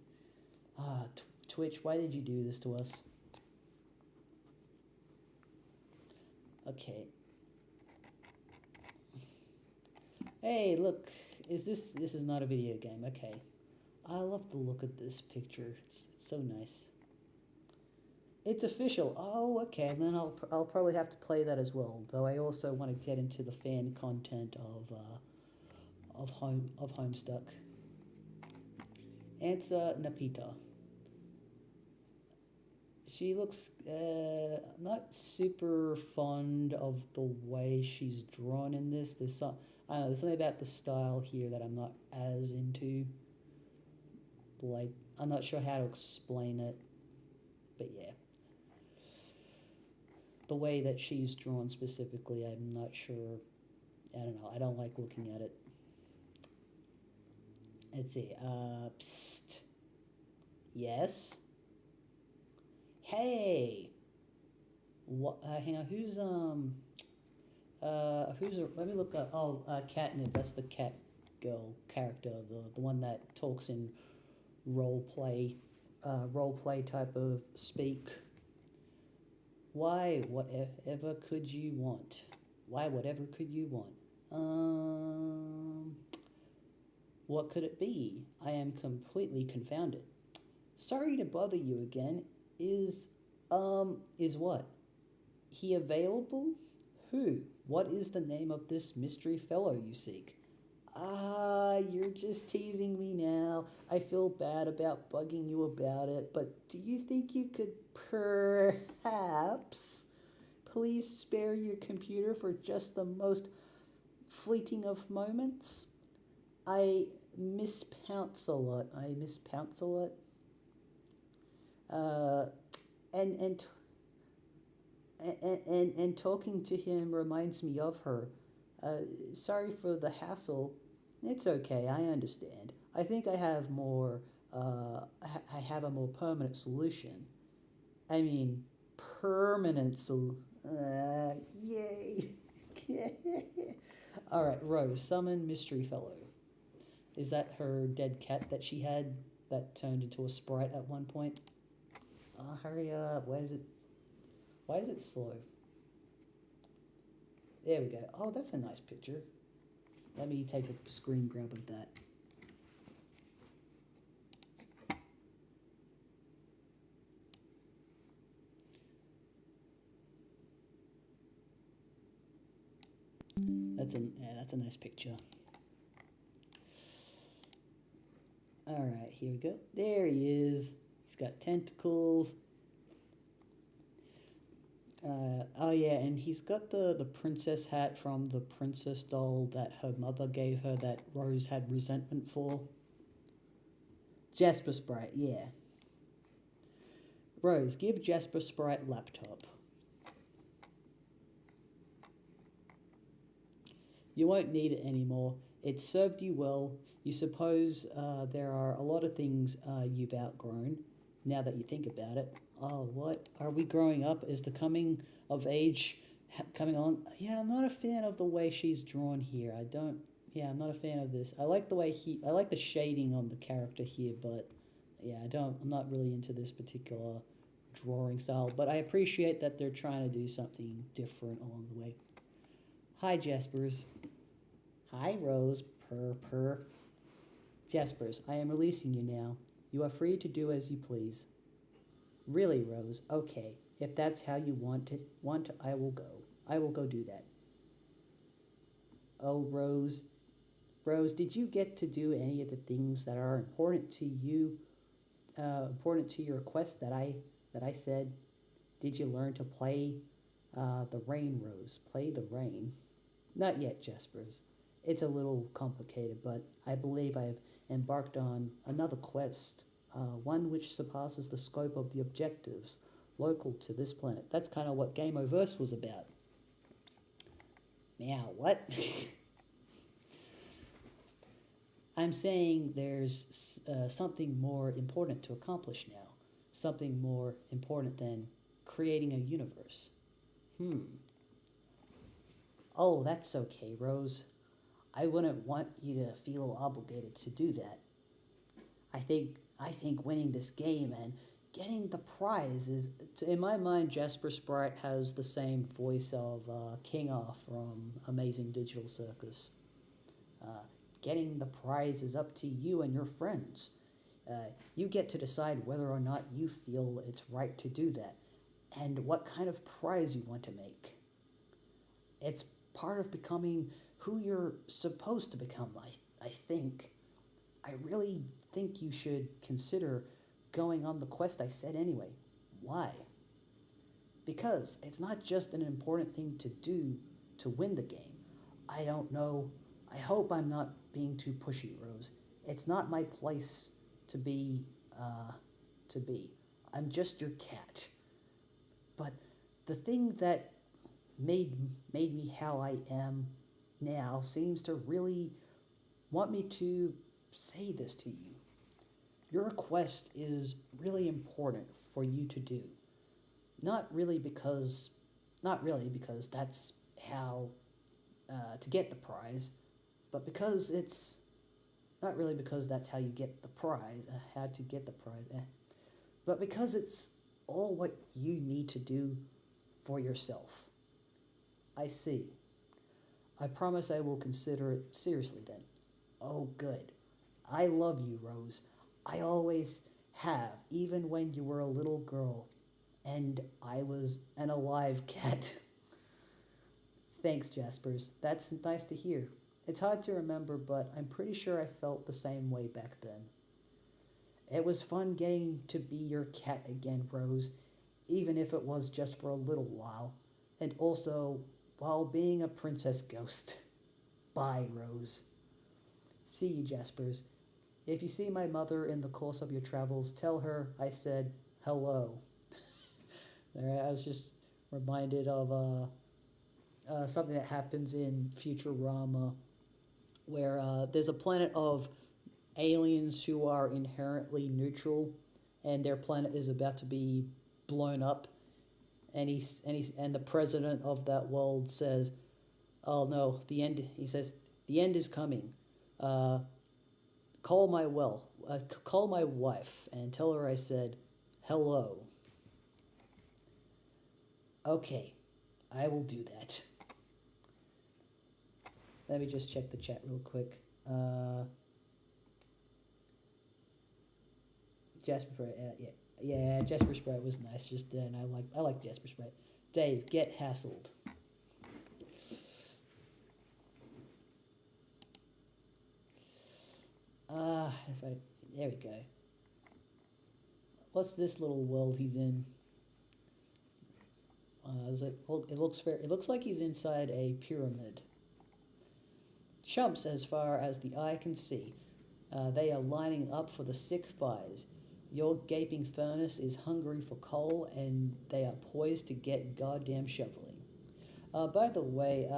Twitch, why did you do this to us? Okay. Hey, look, this is not a video game, okay. I love the look of this picture. It's so nice. It's official. Oh, okay. Then I'll probably have to play that as well. Though I also want to get into the fan content of Homestuck. It's Napita. She looks not super fond of the way she's drawn in this. There's I don't know. There's something about the style here that I'm not as into. Like, I'm not sure how to explain it, but yeah. The way that she's drawn specifically, I'm not sure. I don't know. I don't like looking at it. Let's see. Psst. Yes. Hey. What? Hang on. Let me look up. Oh, Catnip. That's the cat girl character. The one that talks in role play type of speak. Why, whatever could you want? Why, whatever could you want? What could it be? I am completely confounded. Sorry to bother you again. Is what? He available? Who? What is the name of this mystery fellow you seek? You're just teasing me now. I feel bad about bugging you about it, but do you think you could perhaps please spare your computer for just the most fleeting of moments? I miss Pounce a lot. And talking to him reminds me of her. Sorry for the hassle. It's okay, I understand. I think I have a more permanent solution. I mean, yay. Alright, Rose, summon Mystery Fellow. Is that her dead cat that she had that turned into a sprite at one point? Hurry up. Why is it slow? There we go. Oh, that's a nice picture. Let me take a screen grab of that. That's a nice picture. All right, here we go. There he is. He's got tentacles. Oh yeah, and he's got the princess hat from the princess doll that her mother gave her that Rose had resentment for. Jasper Sprite, yeah. Rose, give Jasper Sprite laptop. You won't need it anymore. It served you well. You suppose there are a lot of things you've outgrown, now that you think about it. Oh, what? Are we growing up? Is the coming of age coming on? Yeah, I'm not a fan of the way she's drawn here. I'm not a fan of this. I like the way I like the shading on the character here, but yeah, I'm not really into this particular drawing style, but I appreciate that they're trying to do something different along the way. Hi, Jaspers. Hi, Rose. Purr. Jaspers, I am releasing you now. You are free to do as you please. Really, Rose? Okay. If that's how you want, I will go. I will go do that. Oh, Rose. Rose, did you get to do any of the things that are important to you, important to your quest that I said? Did you learn to play the rain, Rose? Play the rain? Not yet, Jaspers. It's a little complicated, but I believe I have embarked on another quest, one which surpasses the scope of the objectives local to this planet. That's kind of what Gameoverse was about. Meow, what? I'm saying there's something more important to accomplish now. Something more important than creating a universe. Oh, that's okay, Rose. I wouldn't want you to feel obligated to do that. I think winning this game and getting the prize is, in my mind, Jasper Sprite has the same voice of King R from Amazing Digital Circus. Getting the prize is up to you and your friends. You get to decide whether or not you feel it's right to do that, and what kind of prize you want to make. It's part of becoming who you're supposed to become, I think. I really think you should consider going on the quest I said anyway. Why? Because it's not just an important thing to do to win the game. I don't know. I hope I'm not being too pushy, Rose. It's not my place to be. I'm just your cat. But the thing that made me how I am now seems to really want me to say this to you. Your quest is really important for you to do. Not really because that's how to get the prize, but because it's not really because that's how you get the prize, how to get the prize, but because it's all what you need to do for yourself. I see. I promise I will consider it seriously then. Oh, good. I love you, Rose. I always have, even when you were a little girl and I was an alive cat. Thanks, Jaspers. That's nice to hear. It's hard to remember, but I'm pretty sure I felt the same way back then. It was fun getting to be your cat again, Rose, even if it was just for a little while, and also while being a princess ghost. Bye, Rose. See you, Jaspers. If you see my mother in the course of your travels, tell her I said hello. I was just reminded of something that happens in Futurama, where there's a planet of aliens who are inherently neutral, and their planet is about to be blown up, and the president of that world says, "Oh no, the end." He says, "The end is coming. Call my wife and tell her I said hello." Okay, I will do that. Let me just check the chat real quick. Jasper Sprite, yeah, Jasper Sprite was nice just then. I like Jasper Sprite. Dave, get hassled. That's right. There we go. What's this little world he's in? It looks like he's inside a pyramid. Chumps as far as the eye can see. They are lining up for the sick fires. Your gaping furnace is hungry for coal, and they are poised to get goddamn shoveling. By the way,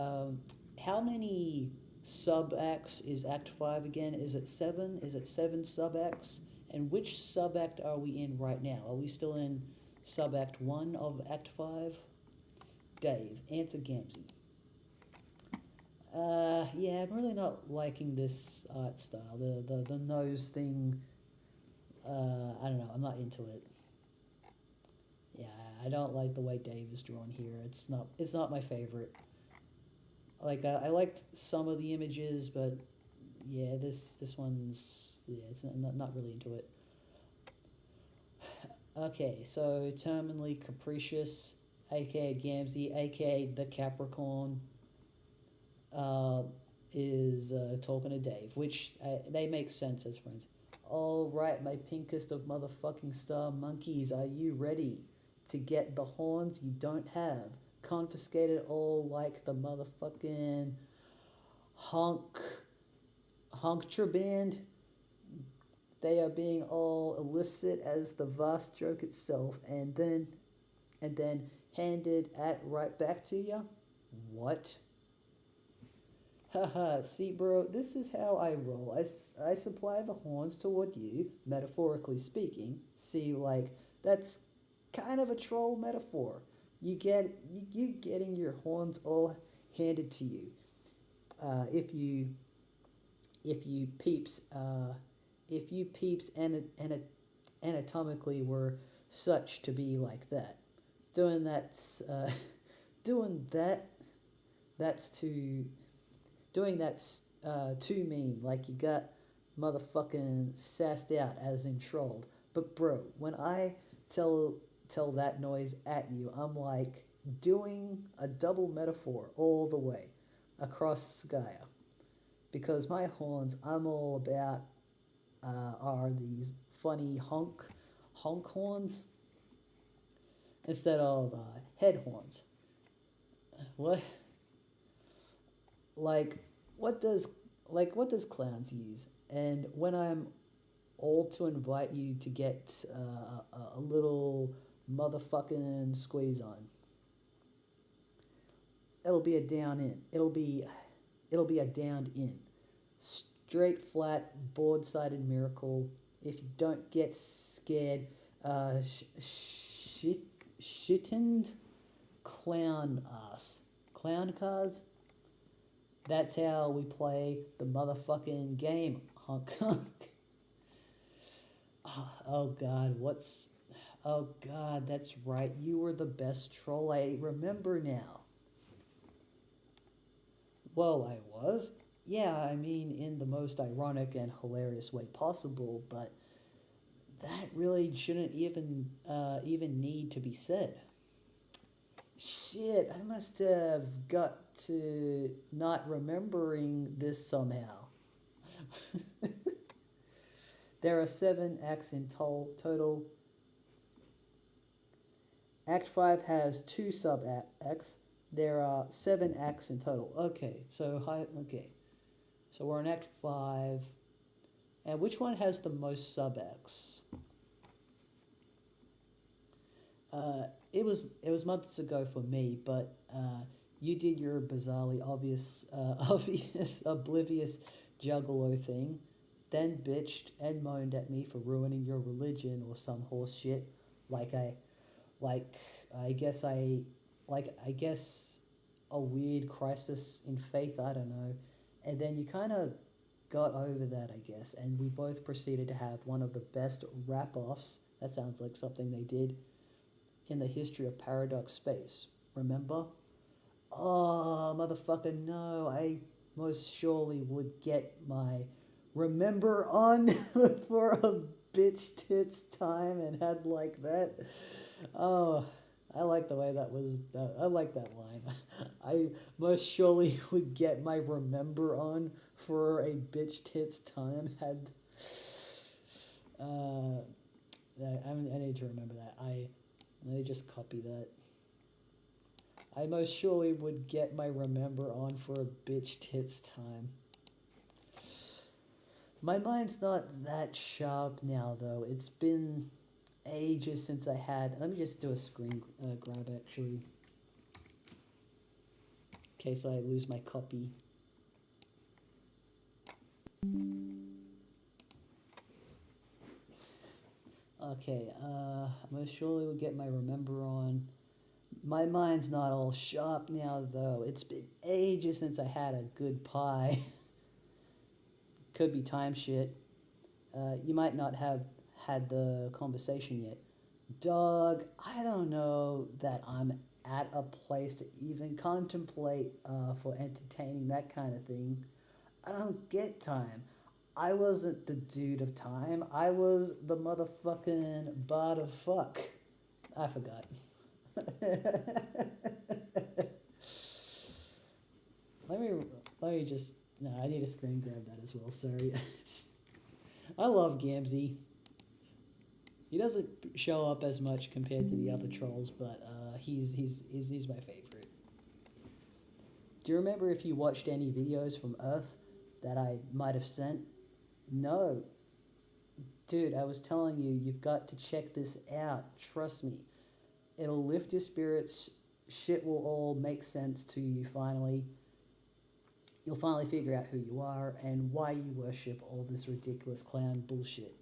how many sub-acts is Act 5 again? Is it 7? Is it 7 sub-acts? And which sub-act are we in right now? Are we still in sub-act 1 of Act 5? Dave, answer Gamzee. Yeah, I'm really not liking this art style. The nose thing, I don't know, I'm not into it. Yeah, I don't like the way Dave is drawn here. It's not my favorite. Like, I liked some of the images, but yeah, this one's, yeah, it's not really into it. Okay, so Terminally Capricious, aka Gamzee, aka the Capricorn, is talking to Dave, which they make sense as friends. All right, my pinkest of motherfucking star monkeys, are you ready to get the horns you don't have? Confiscated all like the motherfucking honktra band. They are being all illicit as the vast joke itself, and then handed right back to you. What? Haha, see bro, this is how I roll. I supply the horns toward you, metaphorically speaking. See, like, that's kind of a troll metaphor. You getting your horns all handed to you. If you peeps anatomically were such to be like that. That's too mean. Like, you got motherfucking sassed out as in trolled. But bro, when I tell that noise at you, I'm like doing a double metaphor all the way across Gaia. Because my horns I'm all about are these funny honk horns instead of head horns. What? What does clowns use? And when I'm all to invite you to get a little motherfucking squeeze on, it'll be a down in. It'll be a downed in. Straight flat board-sided miracle. If you don't get scared, shittened clown ass. Clown cars? That's how we play the motherfucking game, honk honk. Oh god, oh god, that's right, you were the best troll, I remember now. Well, I was. Yeah, I mean, in the most ironic and hilarious way possible, but that really shouldn't even need to be said. Shit, I must have got to not remembering this somehow. There are 7 acts in total. Act 5 has 2 sub-acts. There are 7 acts in total. Okay, so so we're in Act 5. And which one has the most sub-acts? It was months ago for me, but you did your bizarrely obvious oblivious juggalo thing, then bitched and moaned at me for ruining your religion or some horse shit. I guess a weird crisis in faith, I don't know. And then you kind of got over that, I guess, and we both proceeded to have one of the best rap-offs, that sounds like something they did, in the history of Paradox Space. Remember? Oh, motherfucker, no, I most surely would get my remember on for a bitch tits time and had like that. Oh, I like the way that was, I like that line. I most surely would get my remember on for a bitch tits time had, I need to remember that. Let me just copy that. I most surely would get my remember on for a bitch tits time. My mind's not that sharp now, though. It's been ages since I had... Let me just do a screen grab, actually. In case I lose my copy. Okay, most surely would get my remember on. My mind's not all sharp now, though. It's been ages since I had a good pie. Could be time shit. You might not have had the conversation yet. Dog, I don't know that I'm at a place to even contemplate for entertaining that kind of thing. I don't get time. I wasn't the dude of time. I was the motherfucking bard of fuck. I forgot. Let me just... No, I need to screen grab that as well, sorry. I love Gamzee. He doesn't show up as much compared to the other trolls, but he's my favorite. Do you remember if you watched any videos from Earth that I might have sent? No. Dude, I was telling you, you've got to check this out. Trust me. It'll lift your spirits. Shit will all make sense to you finally. You'll finally figure out who you are and why you worship all this ridiculous clown bullshit.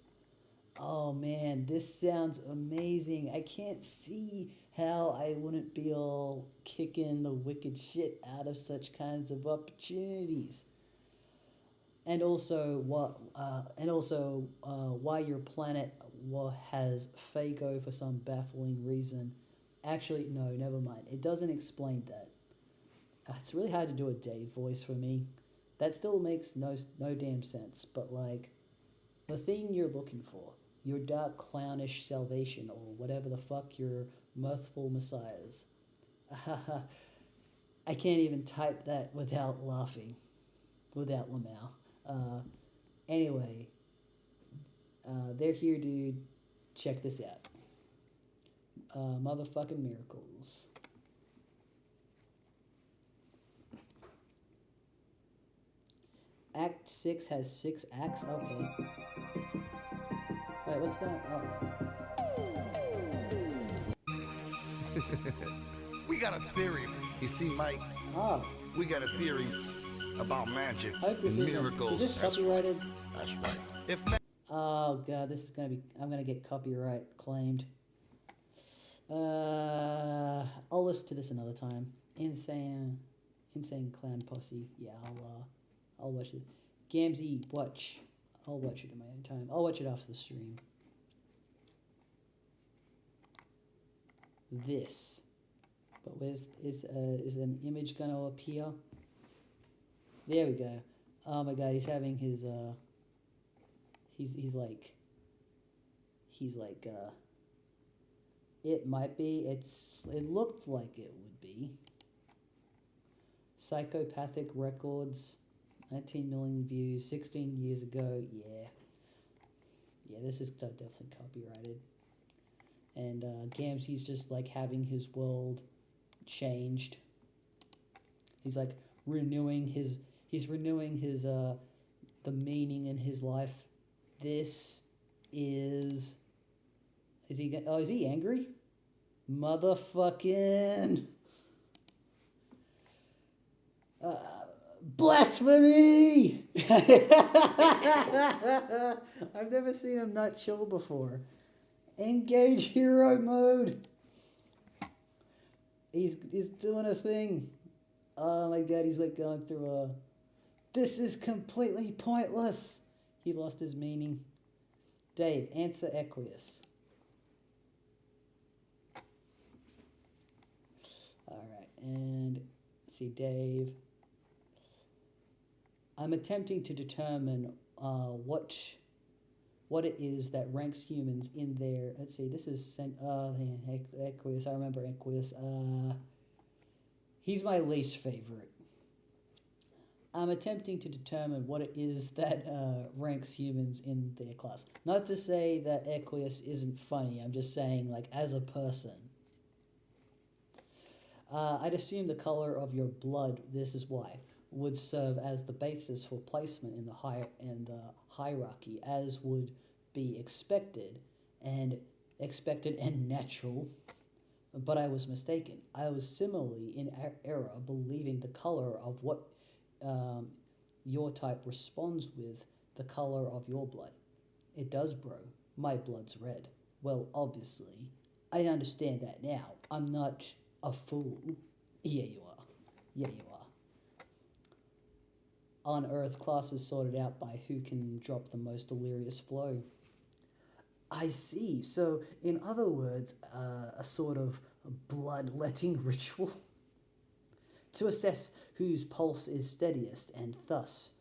Oh man, this sounds amazing. I can't see how I wouldn't be all kicking the wicked shit out of such kinds of opportunities. And also, why your planet has Fago for some baffling reason. Actually, no, never mind. It doesn't explain that. It's really hard to do a Dave voice for me. That still makes no damn sense. But like, the thing you're looking for, your dark clownish salvation, or whatever the fuck your mirthful messiahs. I can't even type that without laughing, without Lamau. Anyway, they're here, dude. Check this out. Motherfucking miracles. Act 6 has 6 acts? Okay. Wait, what's going on? We got a theory. You see, Mike? Oh. We got a theory about magic Hope this and isn't- miracles. Is this copyrighted? That's right. If Oh god, this is gonna be. I'm gonna get copyright claimed. I'll listen to this another time. Insane Clown Posse. Yeah, I'll watch it. Gamzee, watch. I'll watch it in my own time. I'll watch it after the stream. This. But where's is an image gonna appear? There we go. Oh my god, he's having his he's like it might be, it looked like it would be. Psychopathic Records, 19 million views, 16 years ago. Yeah, this is definitely copyrighted. And Gamzee's just like having his world changed. He's like renewing his the meaning in his life. This is he angry? Motherfucking blasphemy! I've never seen him not chill before. Engage hero mode. He's doing a thing. Oh my god, he's like going through a... This is completely pointless. He lost his meaning. Dave, answer Equius. Alright, and see, Dave. I'm attempting to determine what it is that ranks humans in their... Let's see, this is... Equius, I remember Equius. He's my least favorite. I'm attempting to determine what it is that ranks humans in their class. Not to say that Equius isn't funny, I'm just saying, like, as a person. I'd assume the color of your blood, this is why, would serve as the basis for placement in the hierarchy, as would be expected and natural. But I was mistaken. I was similarly in error, believing the color of what your type responds with the color of your blood. It does, bro. My blood's red. Well, obviously. I understand that now. I'm not a fool. Yeah, you are. Yeah, you are. On Earth, classes sorted out by who can drop the most delirious flow. I see. So, in other words, a sort of bloodletting ritual to assess whose pulse is steadiest and thus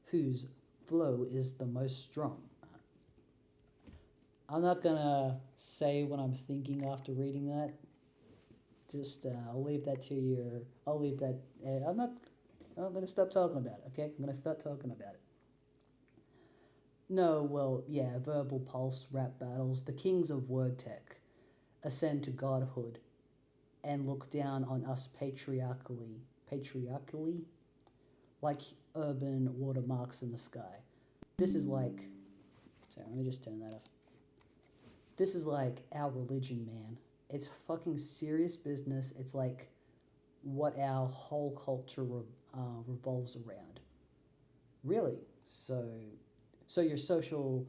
whose flow is the most strong. I'm not gonna say what I'm thinking after reading that. Just I'll leave that to your. I'll leave that. I'm gonna stop talking about it. Okay, I'm gonna start talking about it. No, well, yeah, verbal pulse, rap battles, the kings of word tech ascend to godhood and look down on us patriarchally, like urban watermarks in the sky. This is like, sorry, let me just turn that off. This is like our religion, man. It's fucking serious business. It's like what our whole culture revolves around. Really? So your social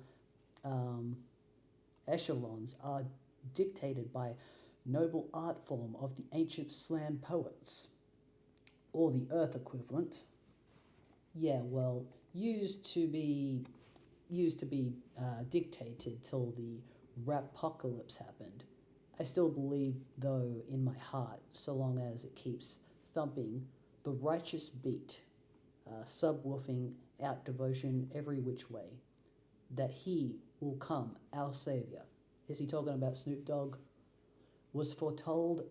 echelons are dictated by noble art form of the ancient slam poets, or the earth equivalent. Yeah, well, used to be dictated till the rapocalypse happened. I still believe, though, in my heart, so long as it keeps thumping the righteous beat, subwoofing out devotion every which way. that he will come, our savior. Is he talking about Snoop Dogg? Was foretold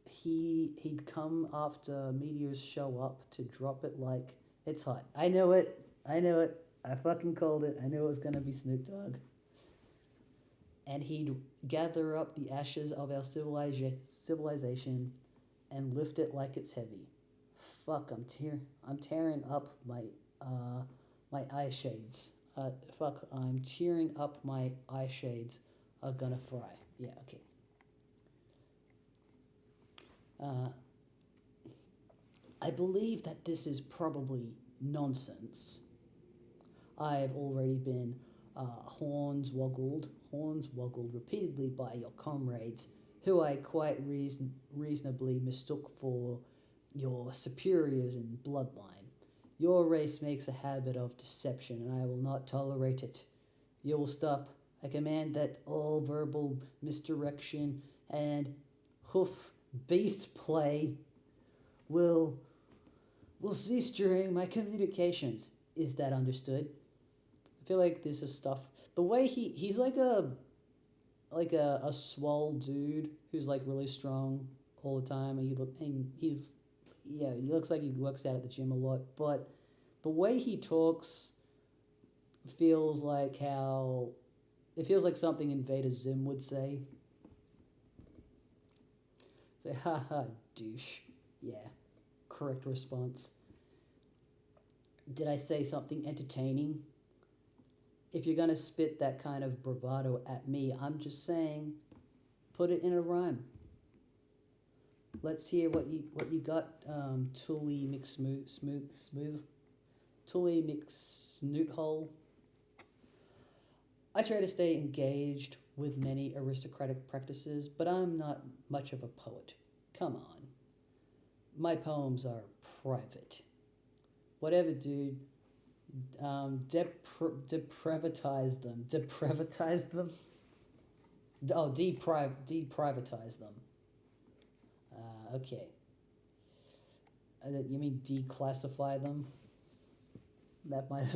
he'd come after meteors show up to drop it like it's hot. I know it. I fucking called it. I knew it was gonna be Snoop Dogg. And he'd gather up the ashes of our civilization and lift it like it's heavy. Fuck, I'm tearing up my my eye shades. I'm tearing up my eye shades are gonna fry. Yeah, okay. I believe that this is probably nonsense. I've already been hornswoggled repeatedly by your comrades, who I quite reasonably mistook for your superiors in bloodline. Your race makes a habit of deception, and I will not tolerate it. You will stop. I command that all verbal misdirection and hoof beast play will cease during my communications. Is that understood? I feel like this is stuff. The way he's like a swole dude who's like really strong all the time, and he looks like he works out at the gym a lot. But the way he talks feels like something Invader Zim would say. Say, haha, douche. Yeah, correct response. Did I say something entertaining? If you're gonna spit that kind of bravado at me, I'm just saying, put it in a rhyme. Let's hear what you got, Tully McSmooth, Tully McSnoothole. I try to stay engaged with many aristocratic practices, but I'm not much of a poet. Come on. My poems are private. Whatever, dude. Deprivatize them. Deprivatize them? Oh, deprivatize them. Okay. You mean declassify them? That might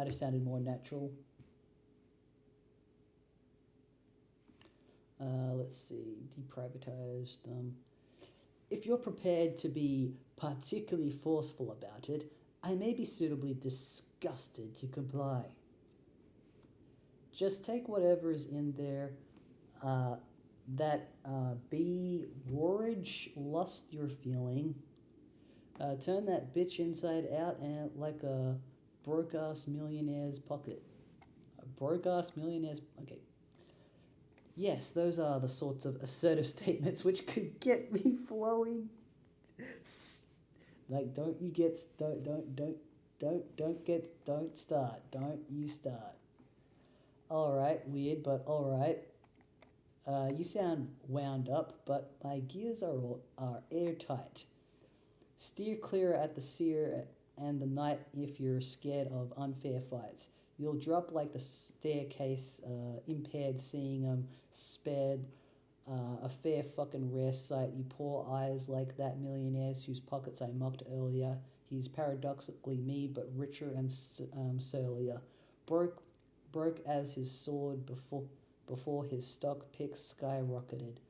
have sounded more natural. Let's see, deprivatize them. If you're prepared to be particularly forceful about it, I may be suitably disgusted to comply. Just take whatever is in there, be roarage lust you're feeling. Turn that bitch inside out and like a broke-ass millionaire's pocket. A broke-ass millionaire's... Okay. Yes, those are the sorts of assertive statements which could get me flowing. Like, don't you start. Alright, weird, but alright. You sound wound up, but my gears are airtight. Steer clear at the sear and the night if you're scared of unfair fights. You'll drop like the staircase, impaired seeing, spared, a fair fucking rare sight. You poor eyes like that millionaire's whose pockets I mocked earlier. He's paradoxically me, but richer and surlier. Broke as his sword before his stock picks skyrocketed.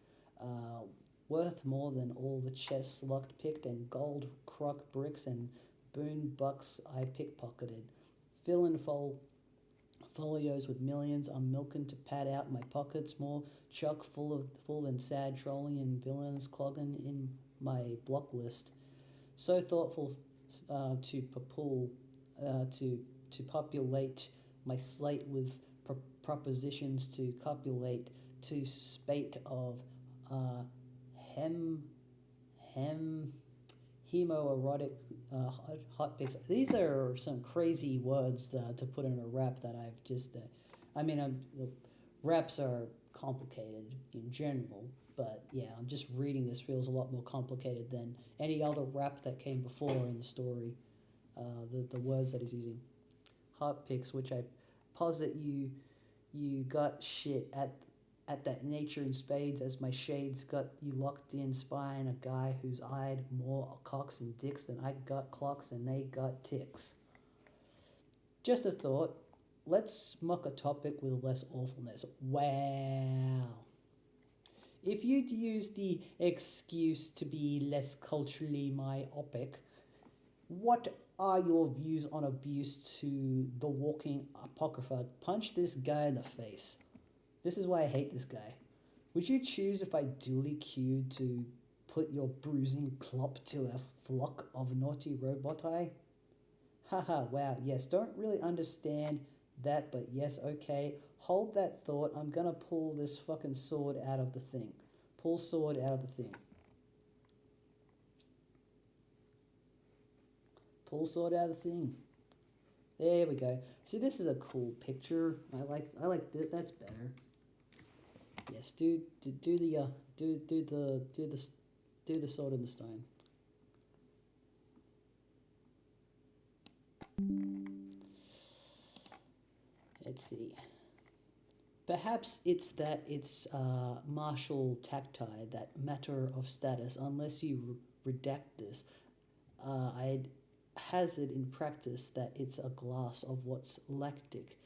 Worth more than all the chests locked picked and gold crock bricks and boon bucks I pickpocketed. Filling folios with millions, I'm milking to pad out my pockets, more chock full than sad trolling and villains clogging in my block list. So thoughtful to populate my slate with propositions to copulate to spate of hemoerotic hot picks. These are some crazy words to put in a rap that I've just... raps are complicated in general, but yeah, I'm just reading this feels a lot more complicated than any other rap that came before in the story. The words that he's using. Hot picks, which I posit you got shit at that nature in spades as my shades got you locked in spying a guy who's eyed more cocks and dicks than I got clocks and they got ticks. Just a thought. let's muck a topic with less awfulness. Wow. If you'd use the excuse to be less culturally myopic, what are your views on abuse to the walking apocrypha? Punch this guy in the face. This is why I hate this guy. Would you choose if I duly cued to put your bruising clop to a flock of naughty roboti? Haha, wow, yes, don't really understand that, but yes, okay. Hold that thought, I'm gonna pull this fucking sword out of the thing. Pull sword out of the thing. Pull sword out of the thing. There we go. See, this is a cool picture. I like that. That's better. Yes, do the sword in the stone. Let's see. Perhaps it's that it's martial tactile, that matter of status. Unless you redact this, I'd hazard in practice that it's a glass of what's lactic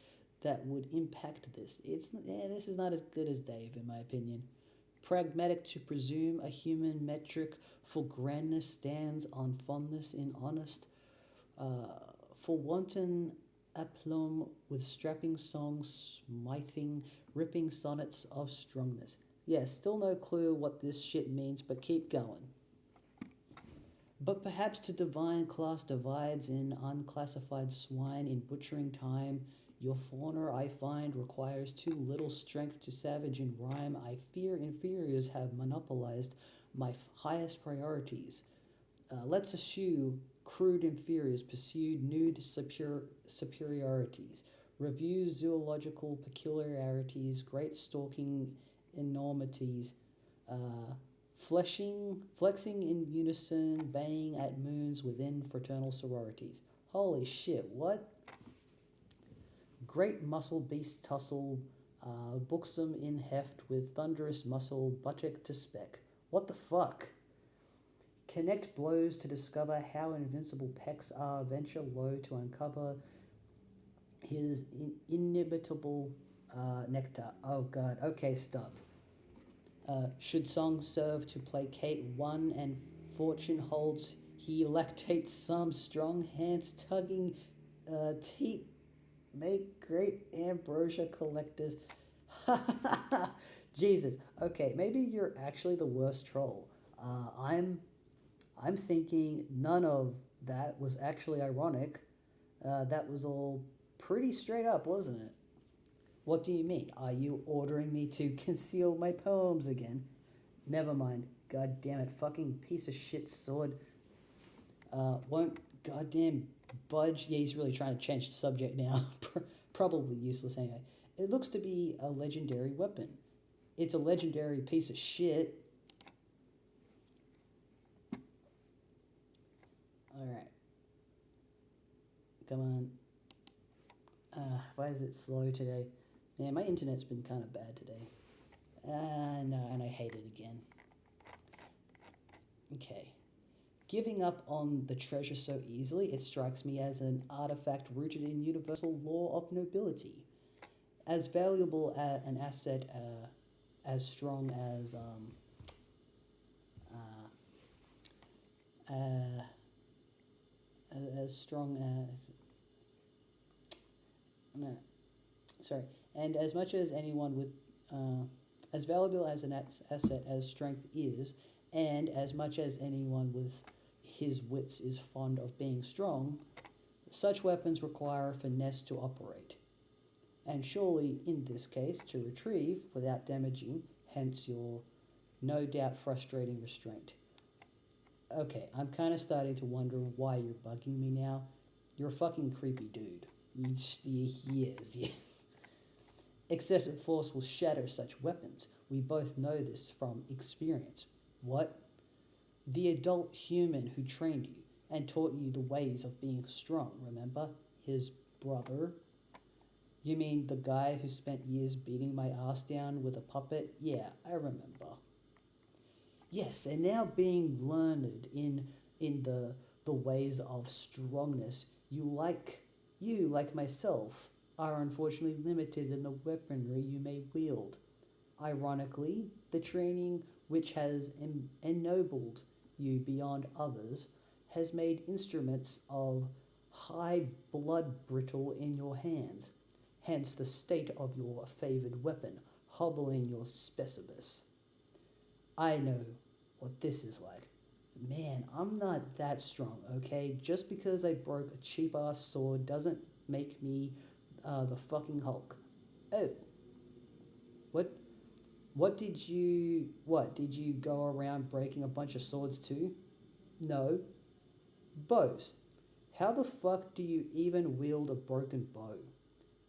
that would impact this. This is not as good as Dave, in my opinion. Pragmatic to presume a human metric for grandness stands on fondness in honest, for wanton aplomb with strapping songs, smithing, ripping sonnets of strongness. Yes, still no clue what this shit means, but keep going. But perhaps to divine class divides in unclassified swine in butchering time, your fauna I find requires too little strength to savage in rhyme. I fear inferiors have monopolized my highest priorities. Let's eschew crude inferiors pursued nude superiorities. Review zoological peculiarities, great stalking enormities, flexing in unison, baying at moons within fraternal sororities. Holy shit, what? Great muscle beast tussle, buxom in heft with thunderous muscle, buttock to spec. What the fuck? Connect blows to discover how invincible pecs are, venture low to uncover his inimitable nectar. Oh god, okay, stop. Should song serve to placate one and fortune holds, he lactates some strong hands tugging teat make great ambrosia collectors. Jesus. Okay, maybe you're actually the worst troll. I'm thinking none of that was actually ironic. That was all pretty straight up, wasn't it? What do you mean? Are you ordering me to conceal my poems again? Never mind. God damn it, fucking piece of shit sword. Won't goddamn budge. Yeah, he's really trying to change the subject now. Probably useless anyway. It looks to be a legendary weapon. It's a legendary piece of shit. Alright. Come on. Why is it slow today? Man, my internet's been kind of bad today. No, and I hate it again. Okay. Giving up on the treasure so easily, it strikes me as an artifact rooted in universal law of nobility. As valuable an asset, as strong as, and as much as anyone with, as valuable as an asset as strength is, and as much as anyone with his wits is fond of being strong, such weapons require finesse to operate. And surely, in this case, to retrieve without damaging, hence your no doubt frustrating restraint. Okay, I'm kind of starting to wonder why you're bugging me now. You're a fucking creepy dude. Yes. Excessive force will shatter such weapons. We both know this from experience. What? The adult human who trained you and taught you the ways of being strong, remember? His brother. You mean the guy who spent years beating my ass down with a puppet? Yeah, I remember. Yes, and now being learned in the ways of strongness, you like myself, are unfortunately limited in the weaponry you may wield. Ironically, the training which has ennobled you beyond others has made instruments of high blood brittle in your hands, hence the state of your favoured weapon hobbling your specibus. I know what this is like. Man, I'm not that strong, okay? Just because I broke a cheap-ass sword doesn't make me the fucking Hulk. Oh. What did you go around breaking a bunch of swords too? No. Bows. How the fuck do you even wield a broken bow?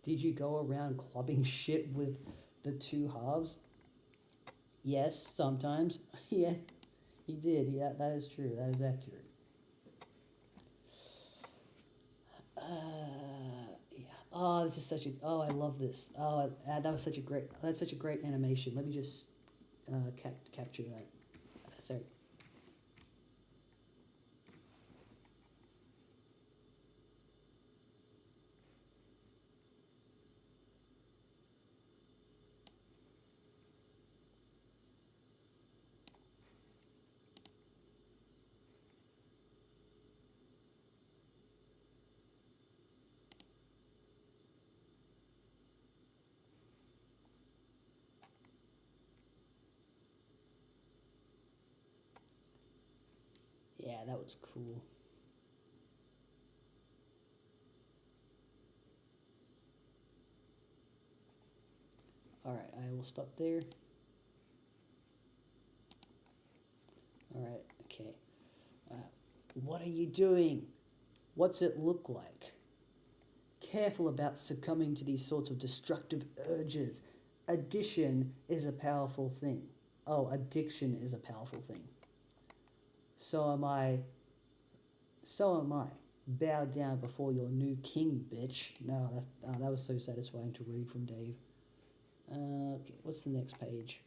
Did you go around clubbing shit with the two halves? Yes, sometimes. Yeah, he did. Yeah, that is true. That is accurate. Yeah. Oh, this is such a. Oh, I love this. Oh, that was such a great. That's such a great animation. Let me just capture that. Sorry. Yeah, that was cool. Alright, I will stop there. Alright, okay. What are you doing? What's it look like? Careful about succumbing to these sorts of destructive urges. Addiction is a powerful thing. Oh, addiction is a powerful thing. So am I. Bow down before your new king, bitch. No, that was so satisfying to read from Dave. Okay, what's the next page?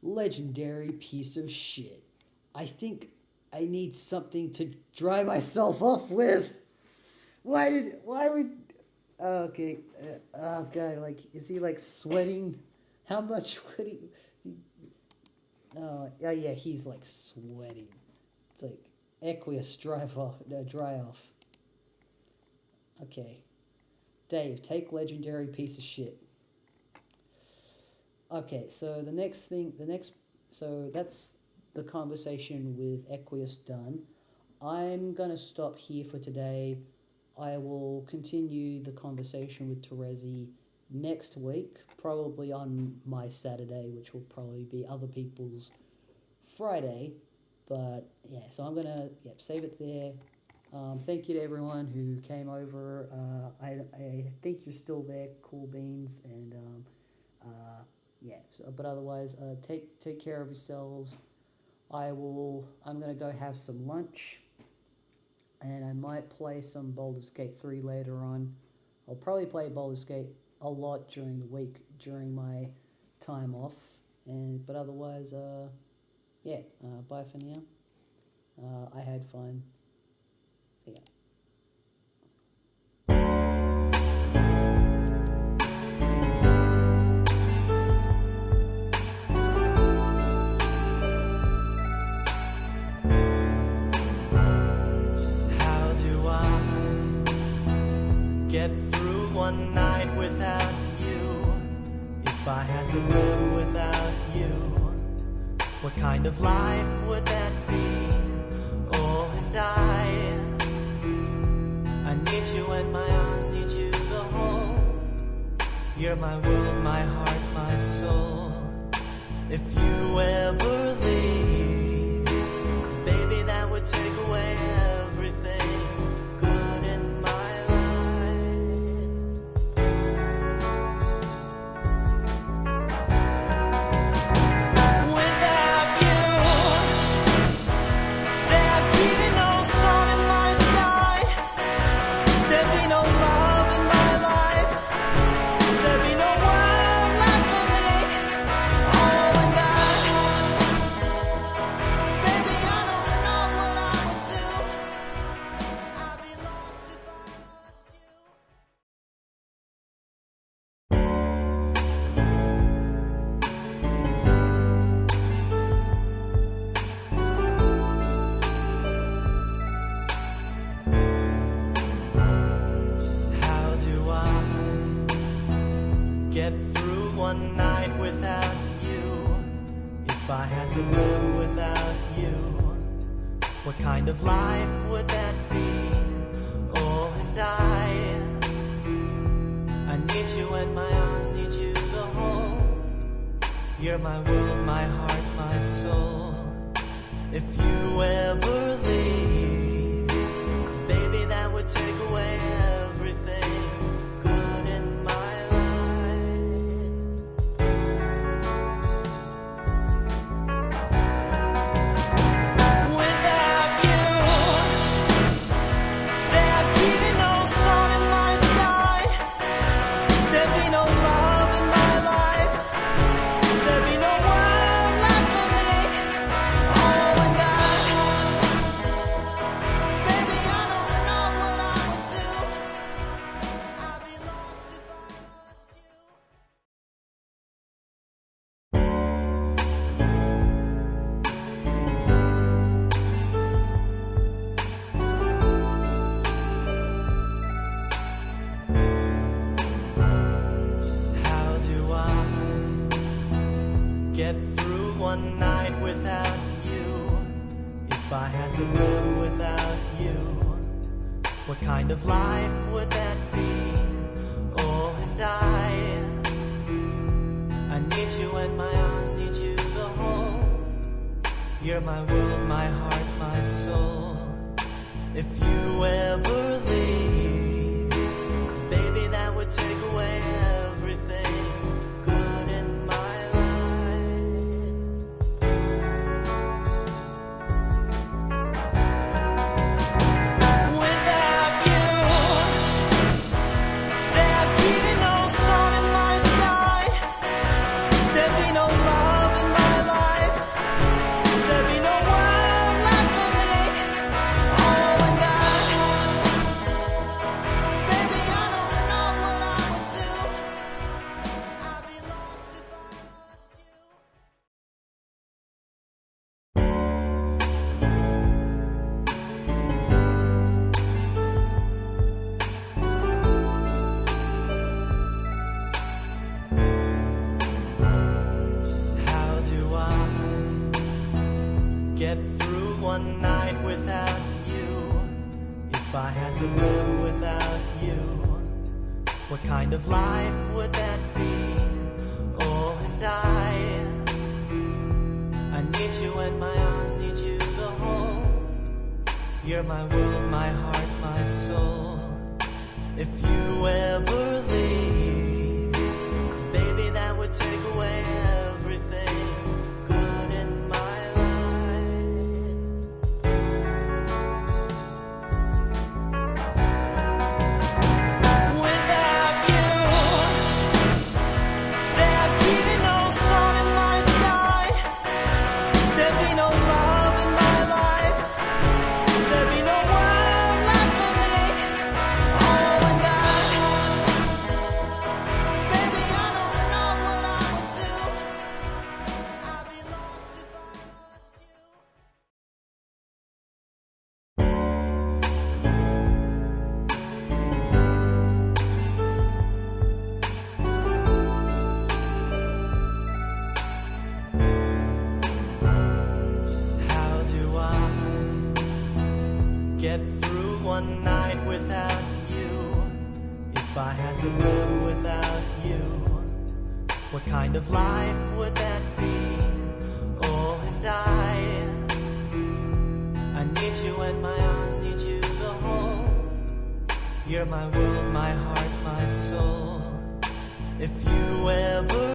Legendary piece of shit. I think I need something to dry myself off with. Why would... Okay, oh god, like, is he like sweating? How much would he... Oh, yeah, he's like sweating. It's like aqueous dry off. Okay. Dave, take legendary piece of shit. Okay, so so that's the conversation with Aqueous done. I'm gonna stop here for today. I will continue the conversation with Terezi next week, probably on my Saturday, which will probably be other people's Friday. But yeah, so I'm gonna save it there. Thank you to everyone who came over. I think you're still there, cool beans, and yeah. So, but otherwise, take care of yourselves. I'm gonna go have some lunch, and I might play some Baldur's Gate 3 later on. I'll probably play Baldur's Gate a lot during the week during my time off, but otherwise, yeah. Bye for now. I had fun. See ya. How do I get through one night without you? If I had to live without you, what kind of life would that be? Oh, and I need you and my arms need you to hold. You're my world, my heart, my soul. If you ever leave, baby, that would take away everything good in my life. Without you, there'd be no sun in my sky. There'd be no love in my life. There'd be no world left for me. Oh, and I I had to live without you, what kind of life would that be? Oh, and I need you and my arms need you to hold. You're my world, my heart, my soul. If you ever leave, baby, that would take away everything good in my life. Without you, there'd be no sun in my sky. There'd be no love in my life. There'd be no world left for me. Oh, and baby, I don't know what I would do. I'd be lost if I lost you. How do I get through one night without you? If I had to live without you, what kind of life would that be? Oh, and I need you and my arms need you to hold. You're my world, my heart, my soul. If you ever leave, baby, that would take away everything good in my life. Without you, there'd be no sun in my sky. There'd be no love in my life. There'd be no world left for me. Oh, and baby, I don't know what I would do. I'd be lost if I lost you. How do I get through one night without you? If I had to live without you, what kind of life would that be? Oh, and I need you and my arms need you to hold. You're my world, my heart, my soul. If you ever leave, baby, that would take away everything good in my life. Without you, there'd be no sun in my sky. There'd be no love in my life. There'd be no world left for me. Oh, and baby, I don't know what I would do. I'd be lost if I lost you. How do I get through one night without you? If I had to live without you, what kind of life would that be? Oh, and I need you and my arms need you to hold. You're my world, my heart, my soul. If you ever